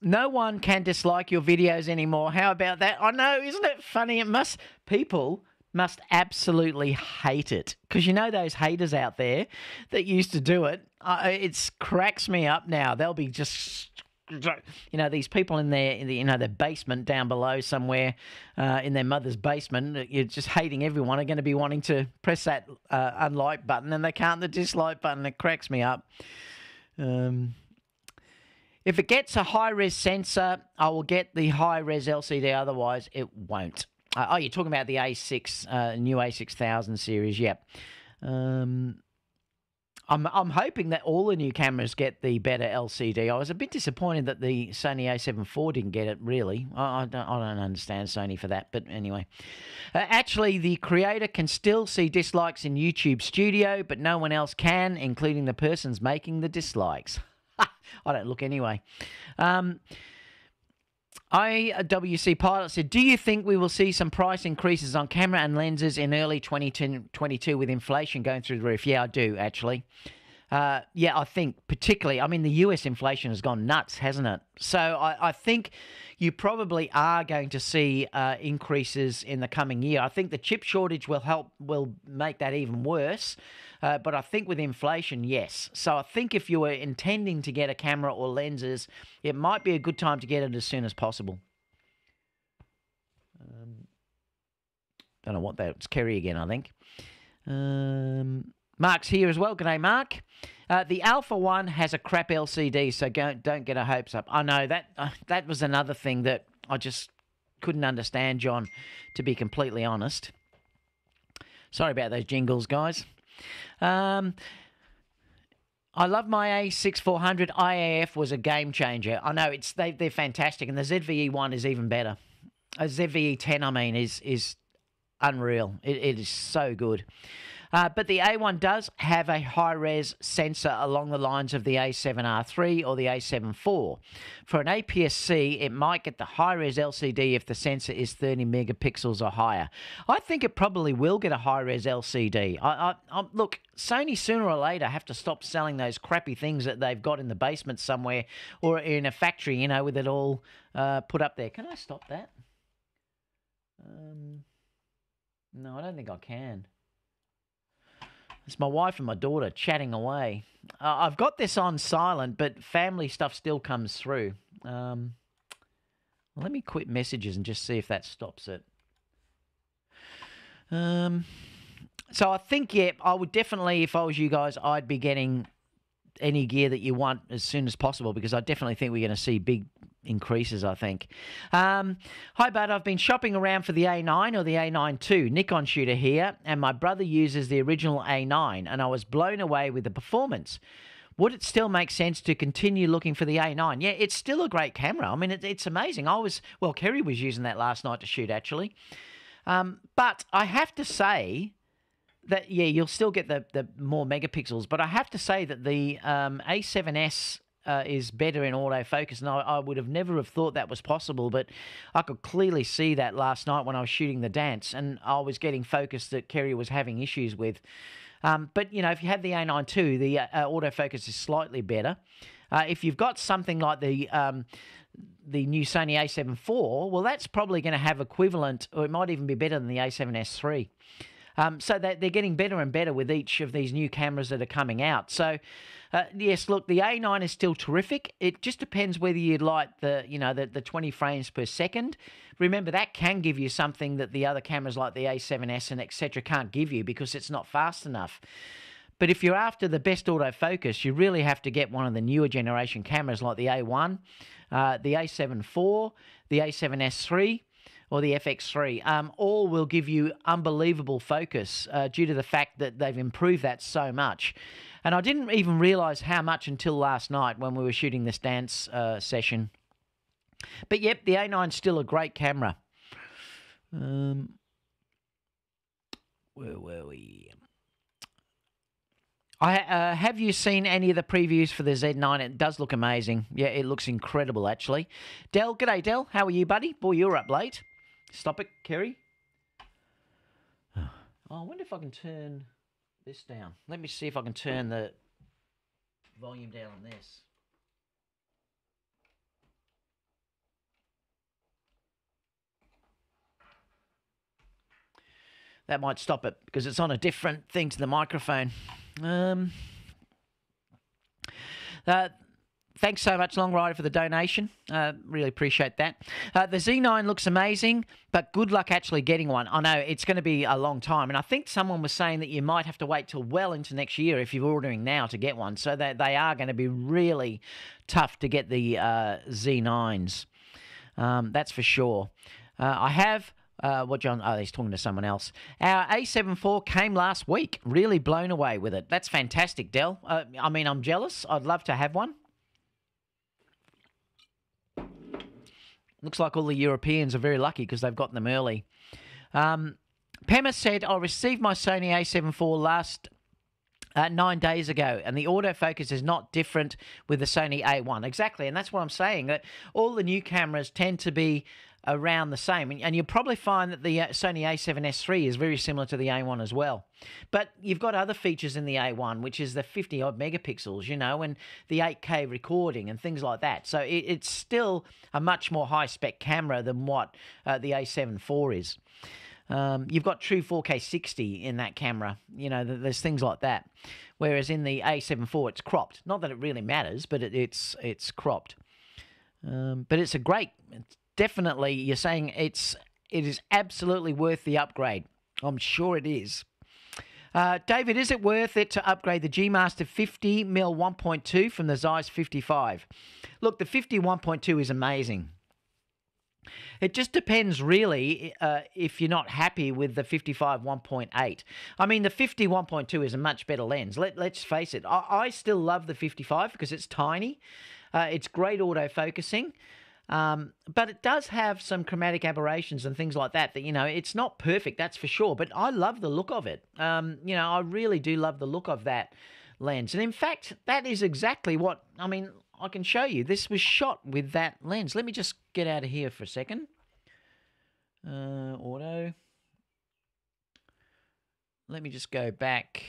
No one can dislike your videos anymore. How about that? I know, isn't it funny? People must absolutely hate it, because those haters out there that used to do it. It cracks me up now. They'll be just, these people in their basement down below somewhere, in their mother's basement. You're just hating everyone. Are going to be wanting to press that unlike button, and they can't, the dislike button. It cracks me up. If it gets a high-res sensor, I will get the high-res LCD. Otherwise, it won't. You're talking about the A6, new A6000 series, yep. I'm hoping that all the new cameras get the better LCD. I was a bit disappointed that the Sony a7 IV didn't get it, really. I don't understand Sony for that, but anyway. Actually, the creator can still see dislikes in YouTube Studio, but no one else can, including the persons making the dislikes. I don't look anyway. IWC Pilot said, do you think we will see some price increases on camera and lenses in early 2022 with inflation going through the roof? Yeah, I do, actually. Yeah, I think particularly, the US inflation has gone nuts, hasn't it? So I think you probably are going to see increases in the coming year. I think the chip shortage will make that even worse. But I think with inflation, yes. So I think if you were intending to get a camera or lenses, it might be a good time to get it as soon as possible. Don't know what that... It's Kerry again, I think. Mark's here as well. G'day, Mark. The Alpha One has a crap LCD, so don't get our hopes up. I know that was another thing that I just couldn't understand, John, to be completely honest. Sorry about those jingles, guys. I love my A6400. IAF was a game changer. I know they're fantastic, and the ZVE1 is even better. A ZVE10, is unreal. It is so good. But the A1 does have a high-res sensor along the lines of the A7R3 or the A7 IV. For an APS-C, it might get the high-res LCD if the sensor is 30 megapixels or higher. I think it probably will get a high-res LCD. Look, Sony sooner or later have to stop selling those crappy things that they've got in the basement somewhere or in a factory, with it all put up there. Can I stop that? No, I don't think I can. It's my wife and my daughter chatting away. I've got this on silent, but family stuff still comes through. Let me quit messages and just see if that stops it. So I think, yeah, I would definitely, if I was you guys, I'd be getting any gear that you want as soon as possible, because I definitely think we're going to see big increases, I think. Hi, Bud. I've been shopping around for the A9 or the A9 II. Nikon shooter here, and my brother uses the original A9, and I was blown away with the performance. Would it still make sense to continue looking for the A9? Yeah, it's still a great camera. I mean, it's amazing. Kerry was using that last night to shoot, actually. But I have to say that, yeah, you'll still get the more megapixels, but I have to say that the A7S is better in autofocus, and I would have never have thought that was possible, but I could clearly see that last night when I was shooting the dance, and I was getting focus that Kerry was having issues with. But, you know, if you have the A9 II, the autofocus is slightly better. If you've got something like the new Sony a7 IV, well, that's probably going to have equivalent, or it might even be better than the a7S III. So that they're getting better and better with each of these new cameras that are coming out. So, yes, look, the A9 is still terrific. It just depends whether you'd like the 20 frames per second. Remember, that can give you something that the other cameras like the A7S and etc. can't give you because it's not fast enough. But if you're after the best autofocus, you really have to get one of the newer generation cameras like the A1, the A7 IV, the A7S III, or the FX3. All will give you unbelievable focus due to the fact that they've improved that so much. And I didn't even realise how much until last night when we were shooting this dance session. But yep, the A9's still a great camera. Where were we? Have you seen any of the previews for the Z9? It does look amazing. Yeah, it looks incredible, actually. Del, g'day, Del. How are you, buddy? Boy, you're up late. Stop it, Kerry. Oh, I wonder if I can turn this down. Let me see if I can turn the volume down on this. That might stop it because it's on a different thing to the microphone. Thanks so much, Long Rider, for the donation. Really appreciate that. The Z9 looks amazing, but good luck actually getting one. I know it's going to be a long time, and I think someone was saying that you might have to wait till well into next year if you're ordering now to get one, so that they are going to be really tough to get the Z9s. That's for sure. I have... what John? Oh, he's talking to someone else. Our A7 IV came last week. Really blown away with it. That's fantastic, Del. I mean, I'm jealous. I'd love to have one. Looks like all the Europeans are very lucky because they've gotten them early. Pema said, I received my Sony a7 IV last 9 days ago, and the autofocus is not different with the Sony A1. Exactly, and that's what I'm saying, that all the new cameras tend to be around the same, and you'll probably find that the Sony a7S III is very similar to the A1 as well. But you've got other features in the A1, which is the 50-odd megapixels, you know, and the 8K recording and things like that. So it's still a much more high-spec camera than what the a7 IV is. You've got true 4K 60 in that camera. You know, there's things like that. Whereas in the a7 IV, it's cropped. Not that it really matters, but it's cropped. But it's a great... Definitely, you're saying it is absolutely worth the upgrade. I'm sure it is. David, is it worth it to upgrade the G Master 50mm 1.2 from the Zeiss 55? Look, the 50 1.2 is amazing. It just depends, really, if you're not happy with the 55 1.8. I mean, the 50 1.2 is a much better lens. Let's face it. I still love the 55 because it's tiny. It's great autofocusing. But it does have some chromatic aberrations and things like that, you know, it's not perfect, that's for sure, but I love the look of it. You know, I really do love the look of that lens. And in fact, that is exactly what, I mean, I can show you. This was shot with that lens. Let me just get out of here for a second. Auto. Let me just go back.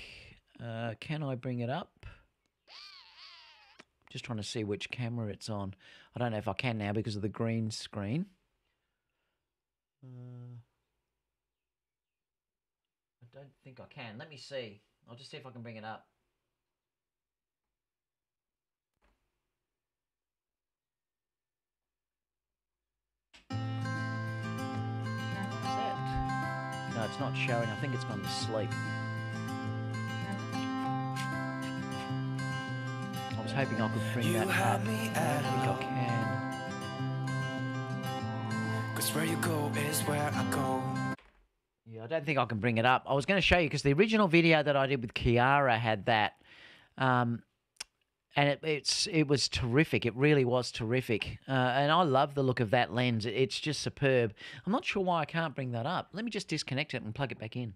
Can I bring it up? Just trying to see which camera it's on. I don't know if I can now because of the green screen. I don't think I can. Let me see. I'll just see if I can bring it up. Is that? No, it's not showing. I think it's gone to sleep. I was hoping I could bring that up. I don't think I can. 'cause where you go is where I go. Yeah, I don't think I can bring it up. I was going to show you because the original video that I did with Kiara had that, and it was terrific. It really was terrific, and I love the look of that lens. It's just superb. I'm not sure why I can't bring that up. Let me just disconnect it and plug it back in.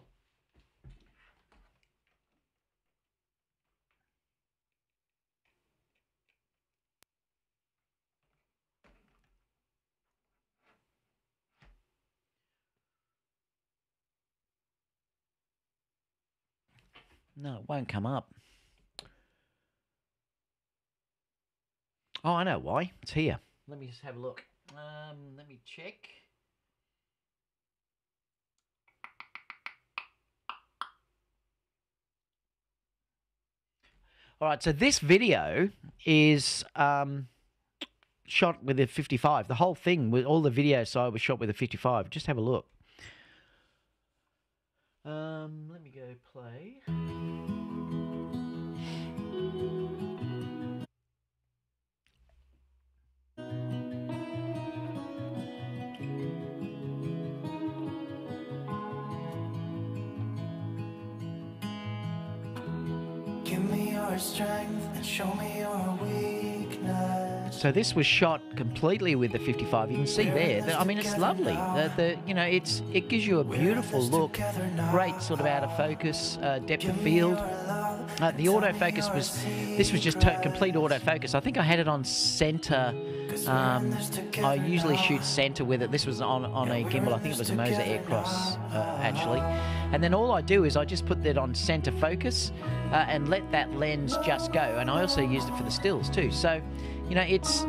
No, it won't come up. Oh, I know why. It's here. Let me just have a look. Let me check. All right, so this video is shot with a 55. The whole thing, with all the video side, was shot with a 55. Just have a look. Let me go play. Give me your strength and show me your weakness. So this was shot completely with the 55. You can see there. I mean, it's lovely. You know, it gives you a beautiful look. Great sort of out of focus, depth of field. The autofocus this was just complete autofocus. I think I had it on center. I usually shoot center with it. This was on a gimbal. I think it was a Moser Aircross, actually. And then all I do is I just put that on center focus and let that lens just go. And I also used it for the stills too. So, you know, it's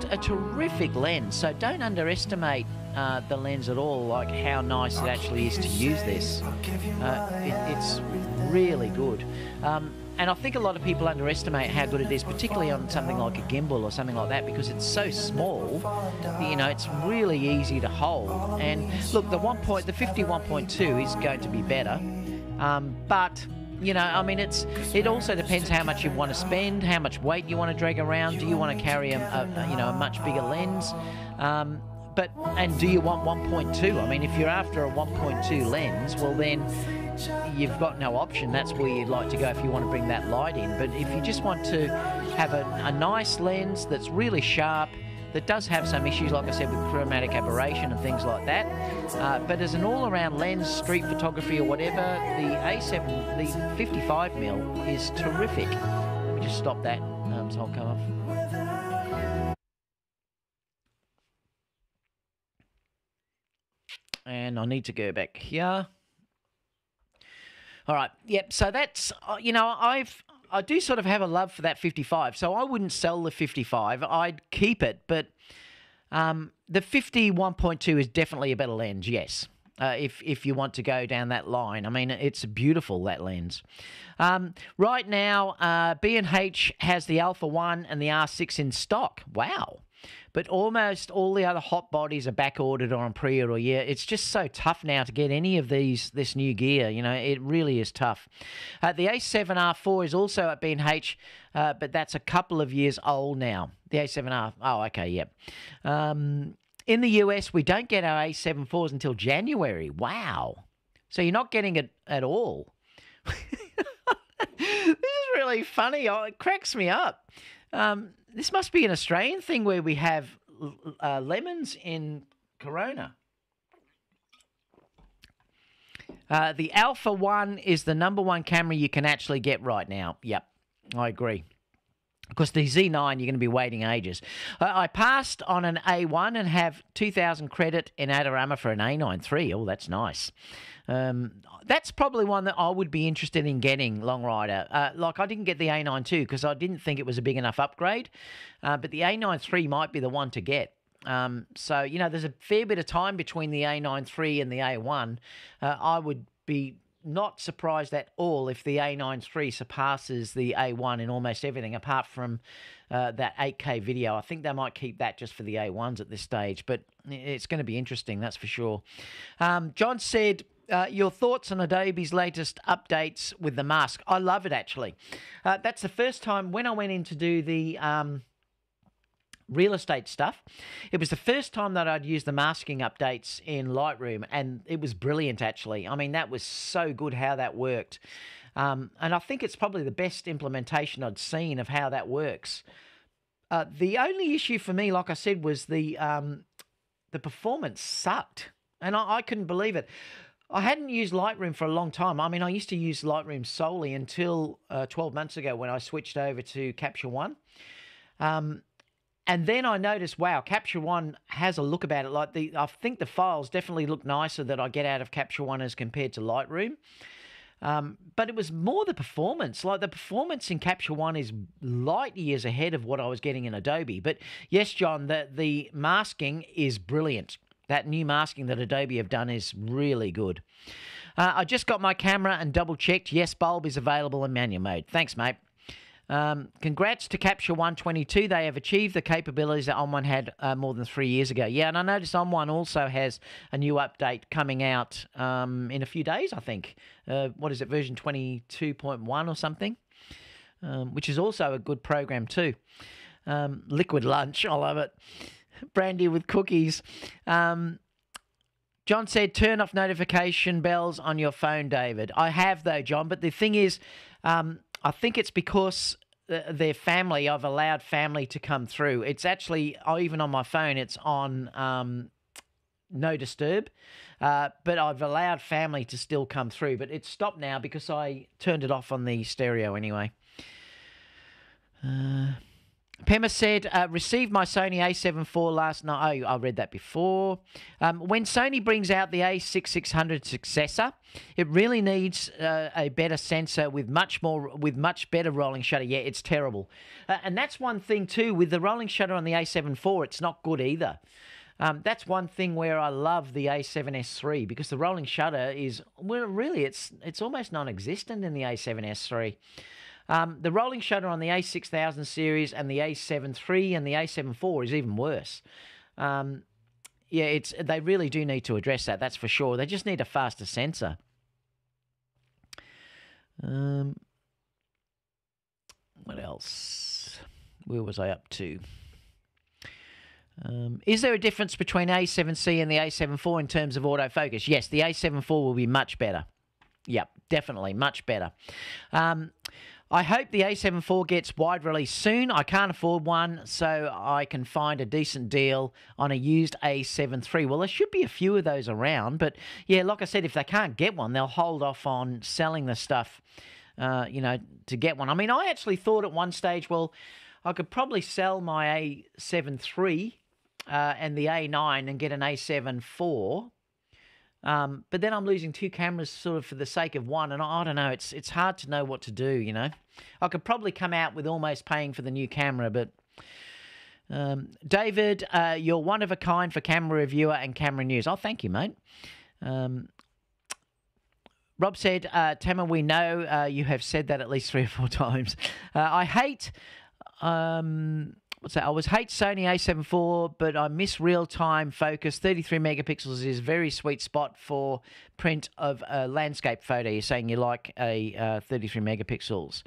a terrific lens. So don't underestimate the lens at all, like how nice it actually is to use this. It's really good. And I think a lot of people underestimate how good it is, particularly on something like a gimbal or something like that, because it's so small. You know, it's really easy to hold. And look, the 51.2 is going to be better, but you know, I mean, it also depends how much you want to spend, how much weight you want to drag around. Do you want to carry a much bigger lens? And do you want 1.2? I mean, if you're after a 1.2 lens, well then you've got no option. That's where you'd like to go if you want to bring that light in. But if you just want to have a nice lens that's really sharp, that does have some issues, like I said, with chromatic aberration and things like that. But as an all-around lens, street photography or whatever, the A7, the 55mm is terrific. Let me just stop that so I'll come off. And I need to go back here. All right, yep, so that's, you know, I do sort of have a love for that 55, so I wouldn't sell the 55. I'd keep it, but the 51.2 is definitely a better lens, yes, if you want to go down that line. I mean, it's beautiful, that lens. Right now, B&H has the Alpha 1 and the R6 in stock. Wow. But almost all the other hot bodies are back-ordered or on pre-order. Yeah, it's just so tough now to get any of this new gear. You know, it really is tough. The A7R4 is also at B&H, but that's a couple of years old now. The A7R, oh, okay, yep. In the US, we don't get our A7 IVs until January. Wow. So you're not getting it at all. This is really funny. Oh, it cracks me up. This must be an Australian thing where we have lemons in Corona. The Alpha 1 is the #1 camera you can actually get right now. Yep, I agree. Because the Z9, you're going to be waiting ages. I passed on an A1 and have 2,000 credit in Adorama for an A9 III. Oh, that's nice. That's probably one that I would be interested in getting, Long Rider. Like, I didn't get the A9 II because I didn't think it was a big enough upgrade. But the A9 III might be the one to get. So, you know, there's a fair bit of time between the A9 III and the A1. I would be not surprised at all if the A9 III surpasses the A1 in almost everything, apart from that 8K video. I think they might keep that just for the A1s at this stage, but it's going to be interesting, that's for sure. John said, your thoughts on Adobe's latest updates with the mask? I love it, actually. That's the first time when I went in to do the real estate stuff. It was the first time that I'd used the masking updates in Lightroom, and it was brilliant, actually. I mean, that was so good how that worked. And I think it's probably the best implementation I'd seen of how that works. The only issue for me, like I said, was the performance sucked, and I couldn't believe it. I hadn't used Lightroom for a long time. I mean, I used to use Lightroom solely until 12 months ago when I switched over to Capture One. And then I noticed, wow, Capture One has a look about it. Like I think the files definitely look nicer that I get out of Capture One as compared to Lightroom. But it was more the performance. Like the performance in Capture One is light years ahead of what I was getting in Adobe. But yes, John, the masking is brilliant. That new masking that Adobe have done is really good. I just got my camera and double-checked. Yes, bulb is available in manual mode. Thanks, mate. Congrats to Capture One 22. They have achieved the capabilities that On1 had more than 3 years ago. Yeah, and I noticed On1 also has a new update coming out in a few days, I think. What is it, version 22.1 or something? Which is also a good program too. Liquid lunch, I love it. Brandy with cookies. John said, turn off notification bells on your phone, David. I have, though, John, but the thing is, I think it's because their family, I've allowed family to come through. It's actually, even on my phone, it's on no disturb, but I've allowed family to still come through. But it's stopped now because I turned it off on the stereo anyway. Pema said, received my Sony a7 IV last night. Oh, I read that before. When Sony brings out the a6600 successor, it really needs a better sensor with much better rolling shutter. Yeah, it's terrible. And that's one thing too, with the rolling shutter on the a7 IV, it's not good either. That's one thing where I love the a7S III, because the rolling shutter is, well, really, it's almost non-existent in the a7S III. The rolling shutter on the a6000 series and the a7 III and the a7 IV is even worse. Yeah, they really do need to address that, that's for sure. They just need a faster sensor. What else? Where was I up to? Is there a difference between A7C and the A7 IV in terms of autofocus? Yes, the A7 IV will be much better. Yep, definitely, much better. I hope the a7 IV gets wide release soon. I can't afford one, so I can find a decent deal on a used a7 III. Well, there should be a few of those around, but yeah, like I said, if they can't get one, they'll hold off on selling the stuff, you know, to get one. I mean, I actually thought at one stage, well, I could probably sell my a7 III and the A9 and get an a7 IV. But then I'm losing two cameras sort of for the sake of one, and I don't know, it's hard to know what to do, you know. I could probably come out with almost paying for the new camera, but David, you're one of a kind for camera reviewer and camera news. Oh, thank you, mate. Rob said, Tamron, we know you have said that at least 3 or 4 times. I hate... what's that? I hate Sony a7 IV, but I miss real-time focus. 33 megapixels is a very sweet spot for print of a landscape photo. You're saying you like a 33 megapixels.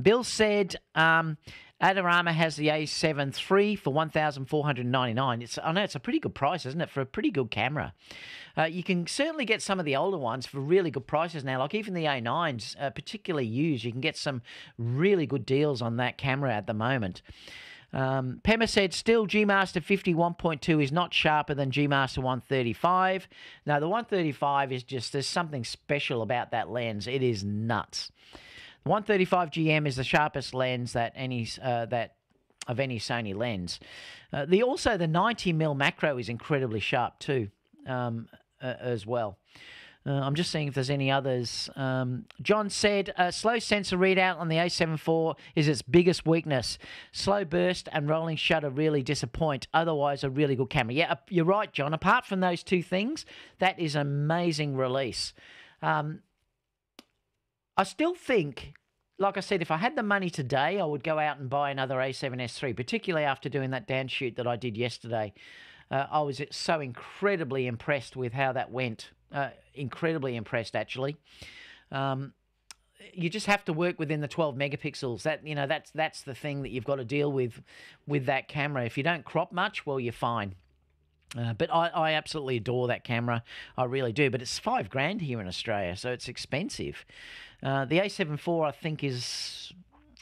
Bill said Adorama has the a7 III for $1,499. I know it's a pretty good price, isn't it, for a pretty good camera. You can certainly get some of the older ones for really good prices now. Like even the A9s, particularly used, you can get some really good deals on that camera at the moment. Pema said, still G-Master 50 1.2 is not sharper than G-Master 135. Now, the 135 is just, there's something special about that lens. It is nuts. The 135 GM is the sharpest lens that of any Sony lens. Also, the 90mm macro is incredibly sharp too, as well. I'm just seeing if there's any others. John said, slow sensor readout on the a7 IV is its biggest weakness. Slow burst and rolling shutter really disappoint. Otherwise, a really good camera. Yeah, you're right, John. Apart from those two things, that is an amazing release. I still think, like I said, if I had the money today, I would go out and buy another a7S III, particularly after doing that down shoot that I did yesterday. I was so incredibly impressed with how that went. Incredibly impressed, actually. you just have to work within the 12 megapixels. That's the thing that you've got to deal with that camera. If you don't crop much, well, you're fine. But I absolutely adore that camera. I really do. But it's $5,000 here in Australia, so it's expensive. The A7 IV, I think, is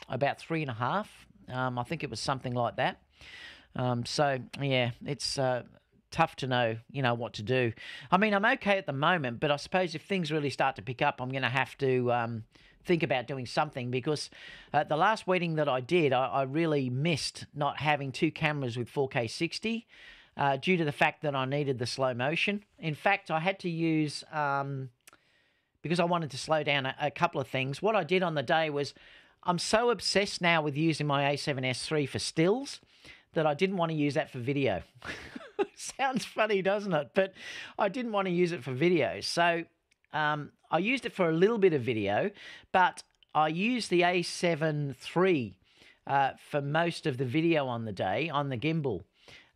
about 3.5. I think it was something like that. So yeah, it's tough to know, what to do. I mean, I'm okay at the moment, but I suppose if things really start to pick up, I'm going to have to think about doing something, because the last wedding that I did, I really missed not having two cameras with 4K 60 due to the fact that I needed the slow motion. In fact, I had to use, because I wanted to slow down a couple of things, what I did on the day was, I'm so obsessed now with using my A7S III for stills that I didn't want to use that for video. Sounds funny, doesn't it? But I didn't want to use it for video. So I used it for a little bit of video, but I used the A7 III for most of the video on the day on the gimbal.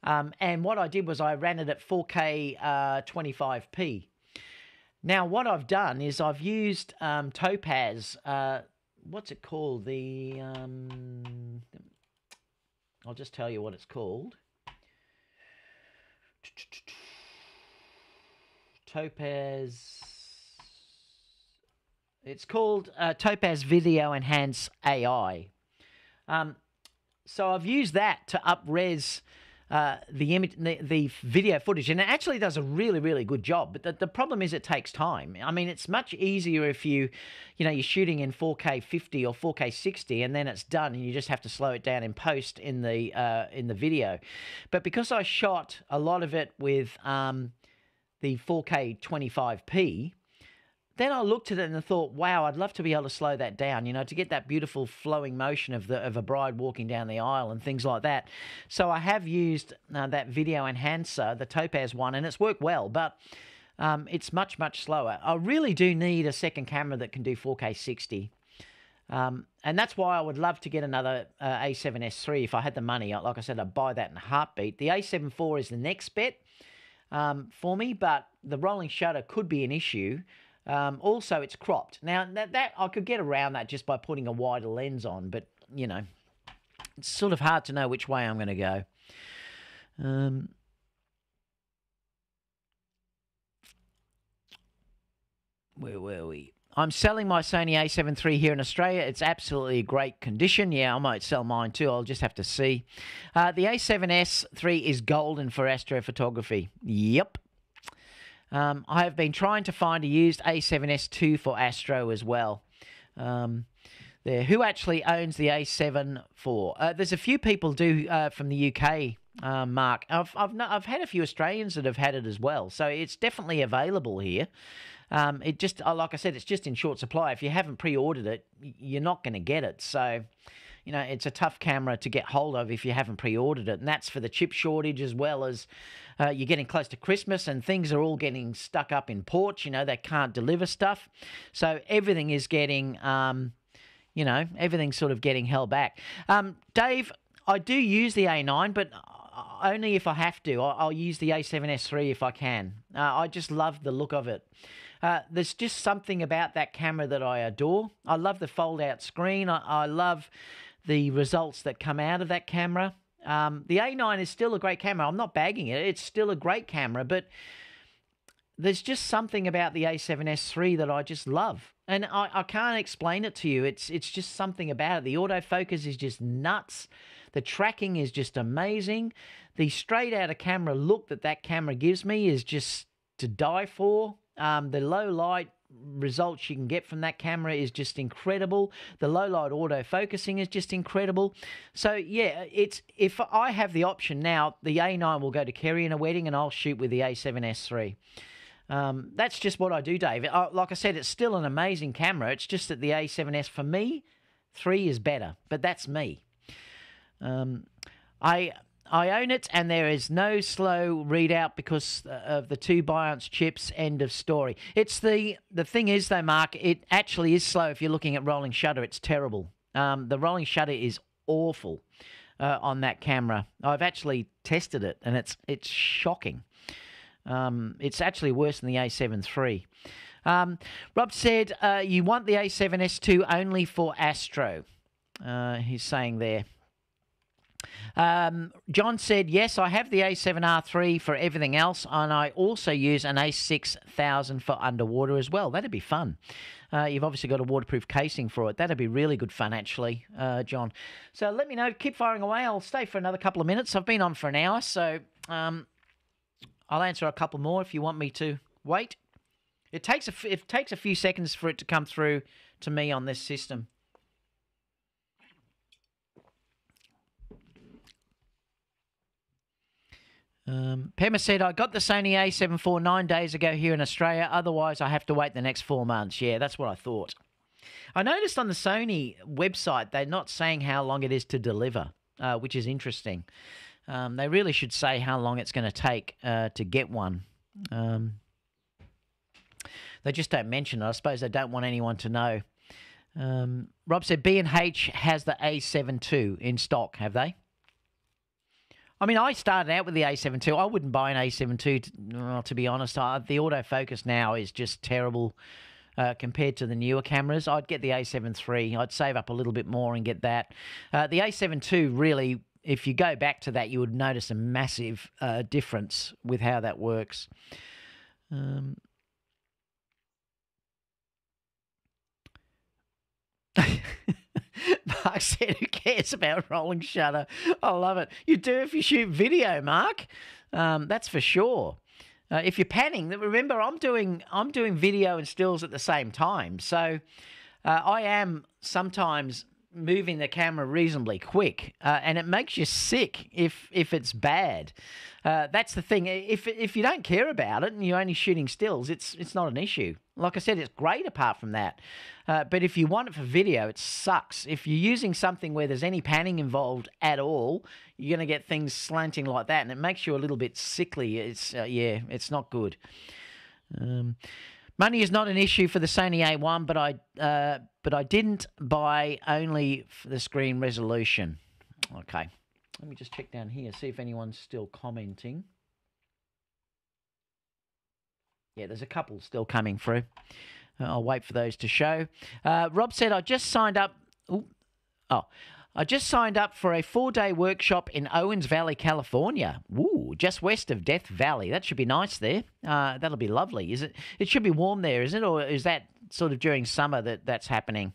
And what I did was I ran it at 4K 25p. Now, what I've done is I've used Topaz, what's it called? I'll just tell you what it's called. Topaz. It's called Topaz Video Enhance AI. So I've used that to up-res the video footage, and it actually does a really, really good job. But the problem is it takes time. I mean, it's much easier if you're shooting in 4K 50 or 4K 60, and then it's done, and you just have to slow it down in post in the video. But because I shot a lot of it with the 4K 25p, then I looked at it and I thought, wow, I'd love to be able to slow that down, to get that beautiful flowing motion of a bride walking down the aisle and things like that. So I have used that video enhancer, the Topaz one, and it's worked well, but it's much, much slower. I really do need a second camera that can do 4K 60. And that's why I would love to get another A7S III if I had the money. Like I said, I'd buy that in a heartbeat. The A7 IV is the next bet for me, but the rolling shutter could be an issue. Also, it's cropped. Now, that I could get around that just by putting a wider lens on, but, it's sort of hard to know which way I'm going to go. Where were we? I'm selling my Sony a7 III here in Australia. It's absolutely great condition. Yeah, I might sell mine too. I'll just have to see. The A7S III is golden for astrophotography. Yep. I have been trying to find a used A7S II for Astro as well. Who actually owns the A7 IV? There's a few people from the UK, Mark. I've had a few Australians that have had it as well, so it's definitely available here. It just, like I said, it's just in short supply. If you haven't pre-ordered it, you're not going to get it. So, it's a tough camera to get hold of if you haven't pre-ordered it, and that's for the chip shortage as well as you're getting close to Christmas and things are all getting stuck up in ports. They can't deliver stuff, so everything is getting, everything's sort of getting held back. Dave, I do use the A9, but only if I have to. I'll use the A7S III if I can. I just love the look of it. There's just something about that camera that I adore. I love the fold-out screen. I love the results that come out of that camera. The A9 is still a great camera. I'm not bagging it. It's still a great camera, but there's just something about the A7S III that I just love. And I can't explain it to you. It's just something about it. The autofocus is just nuts. The tracking is just amazing. The straight-out-of-camera look that camera gives me is just to die for. The low-light results you can get from that camera is just incredible. The low-light autofocusing is just incredible. So, yeah, if I have the option now, the A9 will go to Kerry in a wedding and I'll shoot with the A7S III. That's just what I do, Dave. Like I said, it's still an amazing camera. It's just that the A7S, for me, 3 is better. But that's me. I own it, and there is no slow readout because of the 2 Biontz chips. End of story. It's the thing is, though, Mark, it actually is slow if you're looking at rolling shutter. It's terrible. The rolling shutter is awful on that camera. I've actually tested it, and it's shocking. It's actually worse than the A7 III. Rob said, you want the A7S2 only for Astro. He's saying there. John said, yes, I have the A7R3 for everything else, and I also use an A6000 for underwater as well. That'd be fun. You've obviously got a waterproof casing for it. That'd be really good fun, actually, John. So let me know. Keep firing away. I'll stay for another couple of minutes. I've been on for an hour, so I'll answer a couple more if you want me to wait. It takes a few seconds for it to come through to me on this system. Pema said, I got the Sony a7 IV 9 days ago here in Australia. Otherwise, I have to wait the next 4 months. Yeah, that's what I thought. I noticed on the Sony website, they're not saying how long it is to deliver, which is interesting. They really should say how long it's going to take to get one. They just don't mention it. I suppose they don't want anyone to know. Rob said, B&H has the A7 II in stock, have they? I mean, I started out with the A7 II. I wouldn't buy an A7 II, to be honest. The autofocus now is just terrible compared to the newer cameras. I'd get the A7 III. I'd save up a little bit more and get that. The A7 II, really, if you go back to that, you would notice a massive difference with how that works. Mark said, who cares about rolling shutter? I love it. You do if you shoot video, Mark. That's for sure. If you're panning, remember I'm doing video and stills at the same time. So I am sometimes moving the camera reasonably quick, and it makes you sick if it's bad. That's the thing. If you don't care about it and you're only shooting stills, it's not an issue. Like I said, it's great apart from that. But if you want it for video, it sucks. If you're using something where there's any panning involved at all, you're going to get things slanting like that, and it makes you a little bit sickly. It's not good. Money is not an issue for the Sony A1, but I didn't buy only for the screen resolution. Okay, let me just check down here, see if anyone's still commenting. Yeah, there's a couple still coming through. I'll wait for those to show. Rob said, I just signed up. I just signed up for a 4-day workshop in Owens Valley, California. Ooh, just west of Death Valley. That should be nice there. That'll be lovely. Is it? It should be warm there, is it? Or is that sort of during summer that's happening?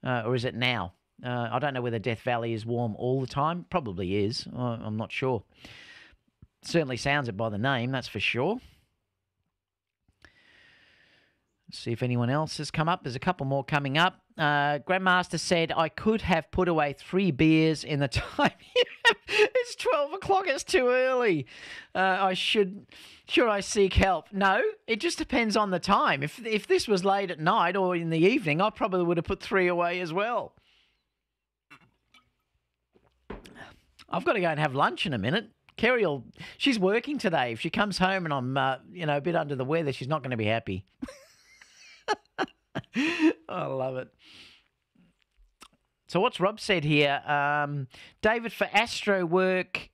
Or is it now? I don't know whether Death Valley is warm all the time. Probably is. I'm not sure. Certainly sounds it by the name, that's for sure. See if anyone else has come up. There's a couple more coming up. Grandmaster said, I could have put away 3 beers in the time. It's 12 o'clock. It's too early. Should I seek help? No, it just depends on the time. If this was late at night or in the evening, I probably would have put 3 away as well. I've got to go and have lunch in a minute. Kerry she's working today. If she comes home and I'm a bit under the weather, she's not going to be happy. I love it. So what's Rob said here? David, for Astro work,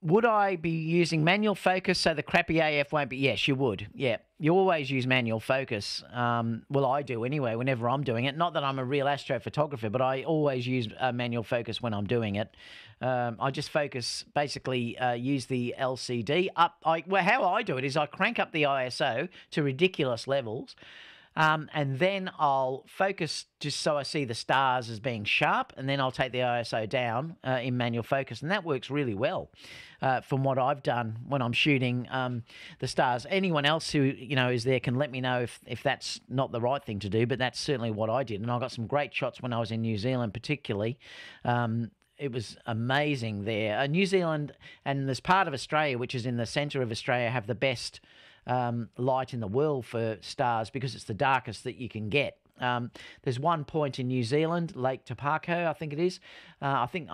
would I be using manual focus so the crappy AF won't be? Yes, you would. Yeah, you always use manual focus. Well, I do anyway whenever I'm doing it. Not that I'm a real astrophotographer, but I always use manual focus when I'm doing it. I just focus, basically use the LCD up. How I do it is I crank up the ISO to ridiculous levels, and then I'll focus just so I see the stars as being sharp, and then I'll take the ISO down in manual focus, and that works really well from what I've done when I'm shooting the stars. Anyone else who is there can let me know if that's not the right thing to do, but that's certainly what I did, and I got some great shots when I was in New Zealand particularly. It was amazing there. New Zealand and this part of Australia, which is in the centre of Australia, have the best light in the world for stars because it's the darkest that you can get. There's one point in New Zealand, Lake Topako, I think it is. I think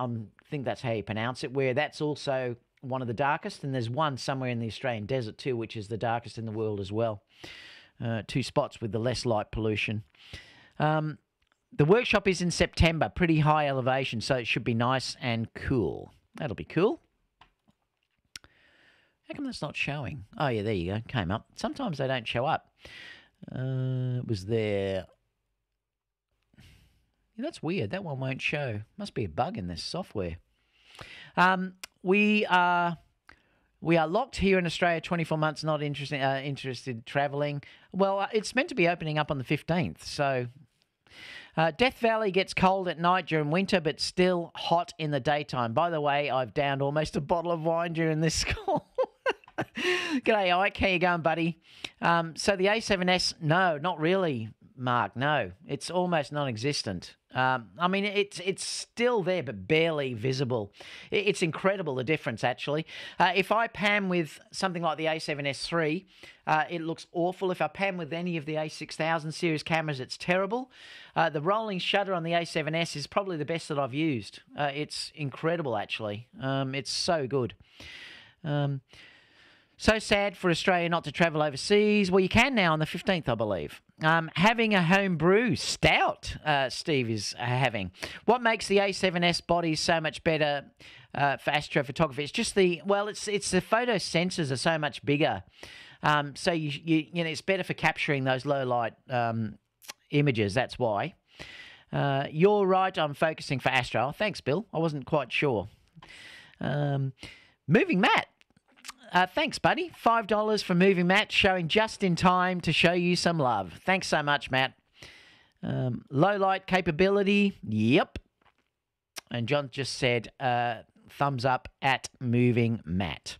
that's how you pronounce it, where that's also one of the darkest. And there's one somewhere in the Australian desert too, which is the darkest in the world as well. 2 spots with the less light pollution. The workshop is in September, pretty high elevation, so it should be nice and cool. That'll be cool. How come that's not showing? Oh, yeah, there you go. Came up. Sometimes they don't show up. It was there. Yeah, that's weird. That one won't show. Must be a bug in this software. We are locked here in Australia, 24 months, not interested travelling. Well, it's meant to be opening up on the 15th, so... Death Valley gets cold at night during winter, but still hot in the daytime. By the way, I've downed almost a bottle of wine during this call. G'day, Ike. How you going, buddy? So the A7S, no, not really, Mark. No, it's almost non-existent. I mean, it's still there, but barely visible. It's incredible, the difference, actually. If I pan with something like the A7S III, it looks awful. If I pan with any of the A6000 series cameras, it's terrible. The rolling shutter on the A7S is probably the best that I've used. It's incredible, actually. It's so good. So sad for Australia not to travel overseas. Well, you can now on the 15th, I believe. Having a home brew stout, Steve is having. What makes the A7S body so much better for astrophotography? It's just it's the photo sensors are so much bigger. So you know it's better for capturing those low light images. That's why. You're right. I'm focusing for astro. Thanks, Bill. I wasn't quite sure. Moving Matt. Thanks, buddy. $5 for Moving Matt, showing just in time to show you some love. Thanks so much, Matt. Low light capability, yep. And John just said thumbs up at Moving Matt.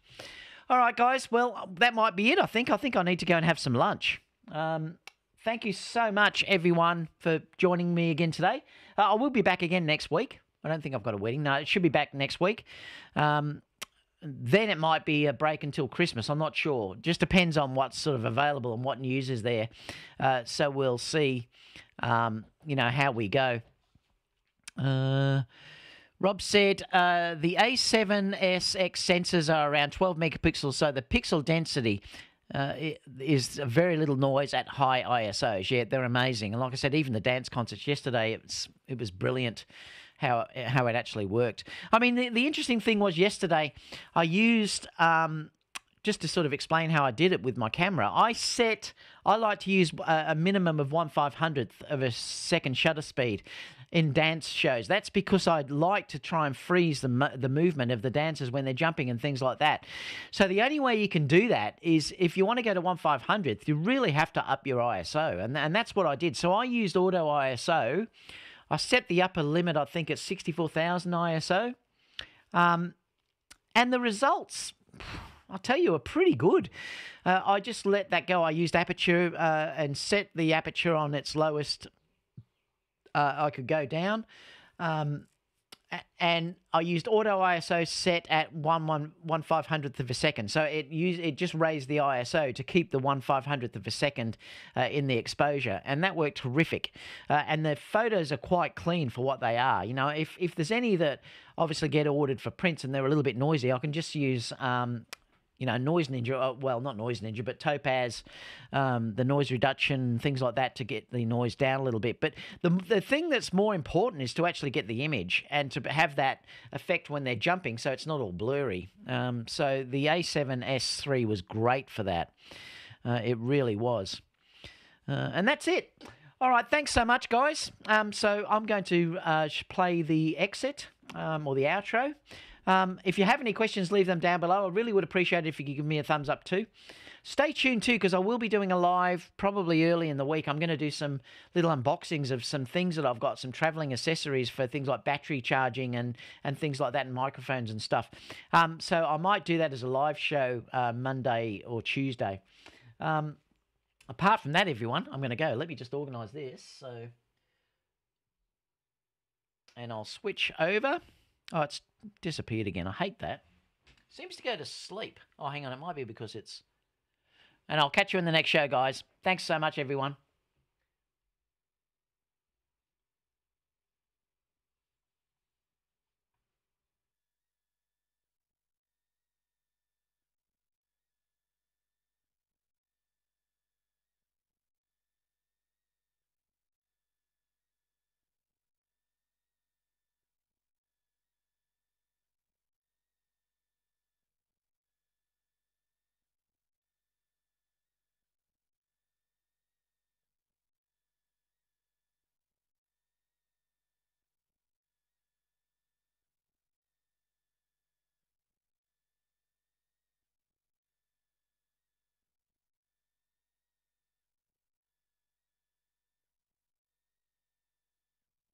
All right, guys. Well, that might be it, I think. I think I need to go and have some lunch. Thank you so much, everyone, for joining me again today. I will be back again next week. I don't think I've got a wedding. No, it should be back next week. Then it might be a break until Christmas. I'm not sure. Just depends on what's sort of available and what news is there. So we'll see, you know, how we go. Rob said the A7SX sensors are around 12 megapixels, so the pixel density is very little noise at high ISOs. Yeah, they're amazing. And like I said, even the dance concerts yesterday, it was brilliant. How it actually worked. I mean, the interesting thing was yesterday I used, just to sort of explain how I did it with my camera, I like to use a minimum of 1/500th of a second shutter speed in dance shows. That's because I'd like to try and freeze the movement of the dancers when they're jumping and things like that. So the only way you can do that is if you want to go to 1/500th, you really have to up your ISO. And that's what I did. So I used auto ISO. I set the upper limit, I think, at 64,000 ISO. And the results, I'll tell you, are pretty good. I just let that go. I used aperture and set the aperture on its lowest I could go down. And I used auto ISO set at 1/500th of a second. So it just raised the ISO to keep the 1/500th of a second in the exposure. And that worked terrific. And the photos are quite clean for what they are. You know, if there's any that obviously get ordered for prints and they're a little bit noisy, I can just use... you know, Noise Ninja, well, not Noise Ninja, but Topaz, the noise reduction, things like that to get the noise down a little bit. But the thing that's more important is to actually get the image and to have that effect when they're jumping so it's not all blurry. So the A7S III was great for that. It really was. And that's it. All right, thanks so much, guys. So I'm going to play the exit or the outro. If you have any questions, leave them down below. I really would appreciate it if you could give me a thumbs up too. Stay tuned too, because I will be doing a live probably early in the week. I'm going to do some little unboxings of some things that I've got, some traveling accessories for things like battery charging and things like that, and microphones and stuff. So I might do that as a live show Monday or Tuesday. Apart from that, everyone, I'm going to go. Let me just organise this. And I'll switch over. Oh, it's disappeared again. I hate that. Seems to go to sleep. Oh, hang on. It might be because it's... And I'll catch you in the next show, guys. Thanks so much, everyone.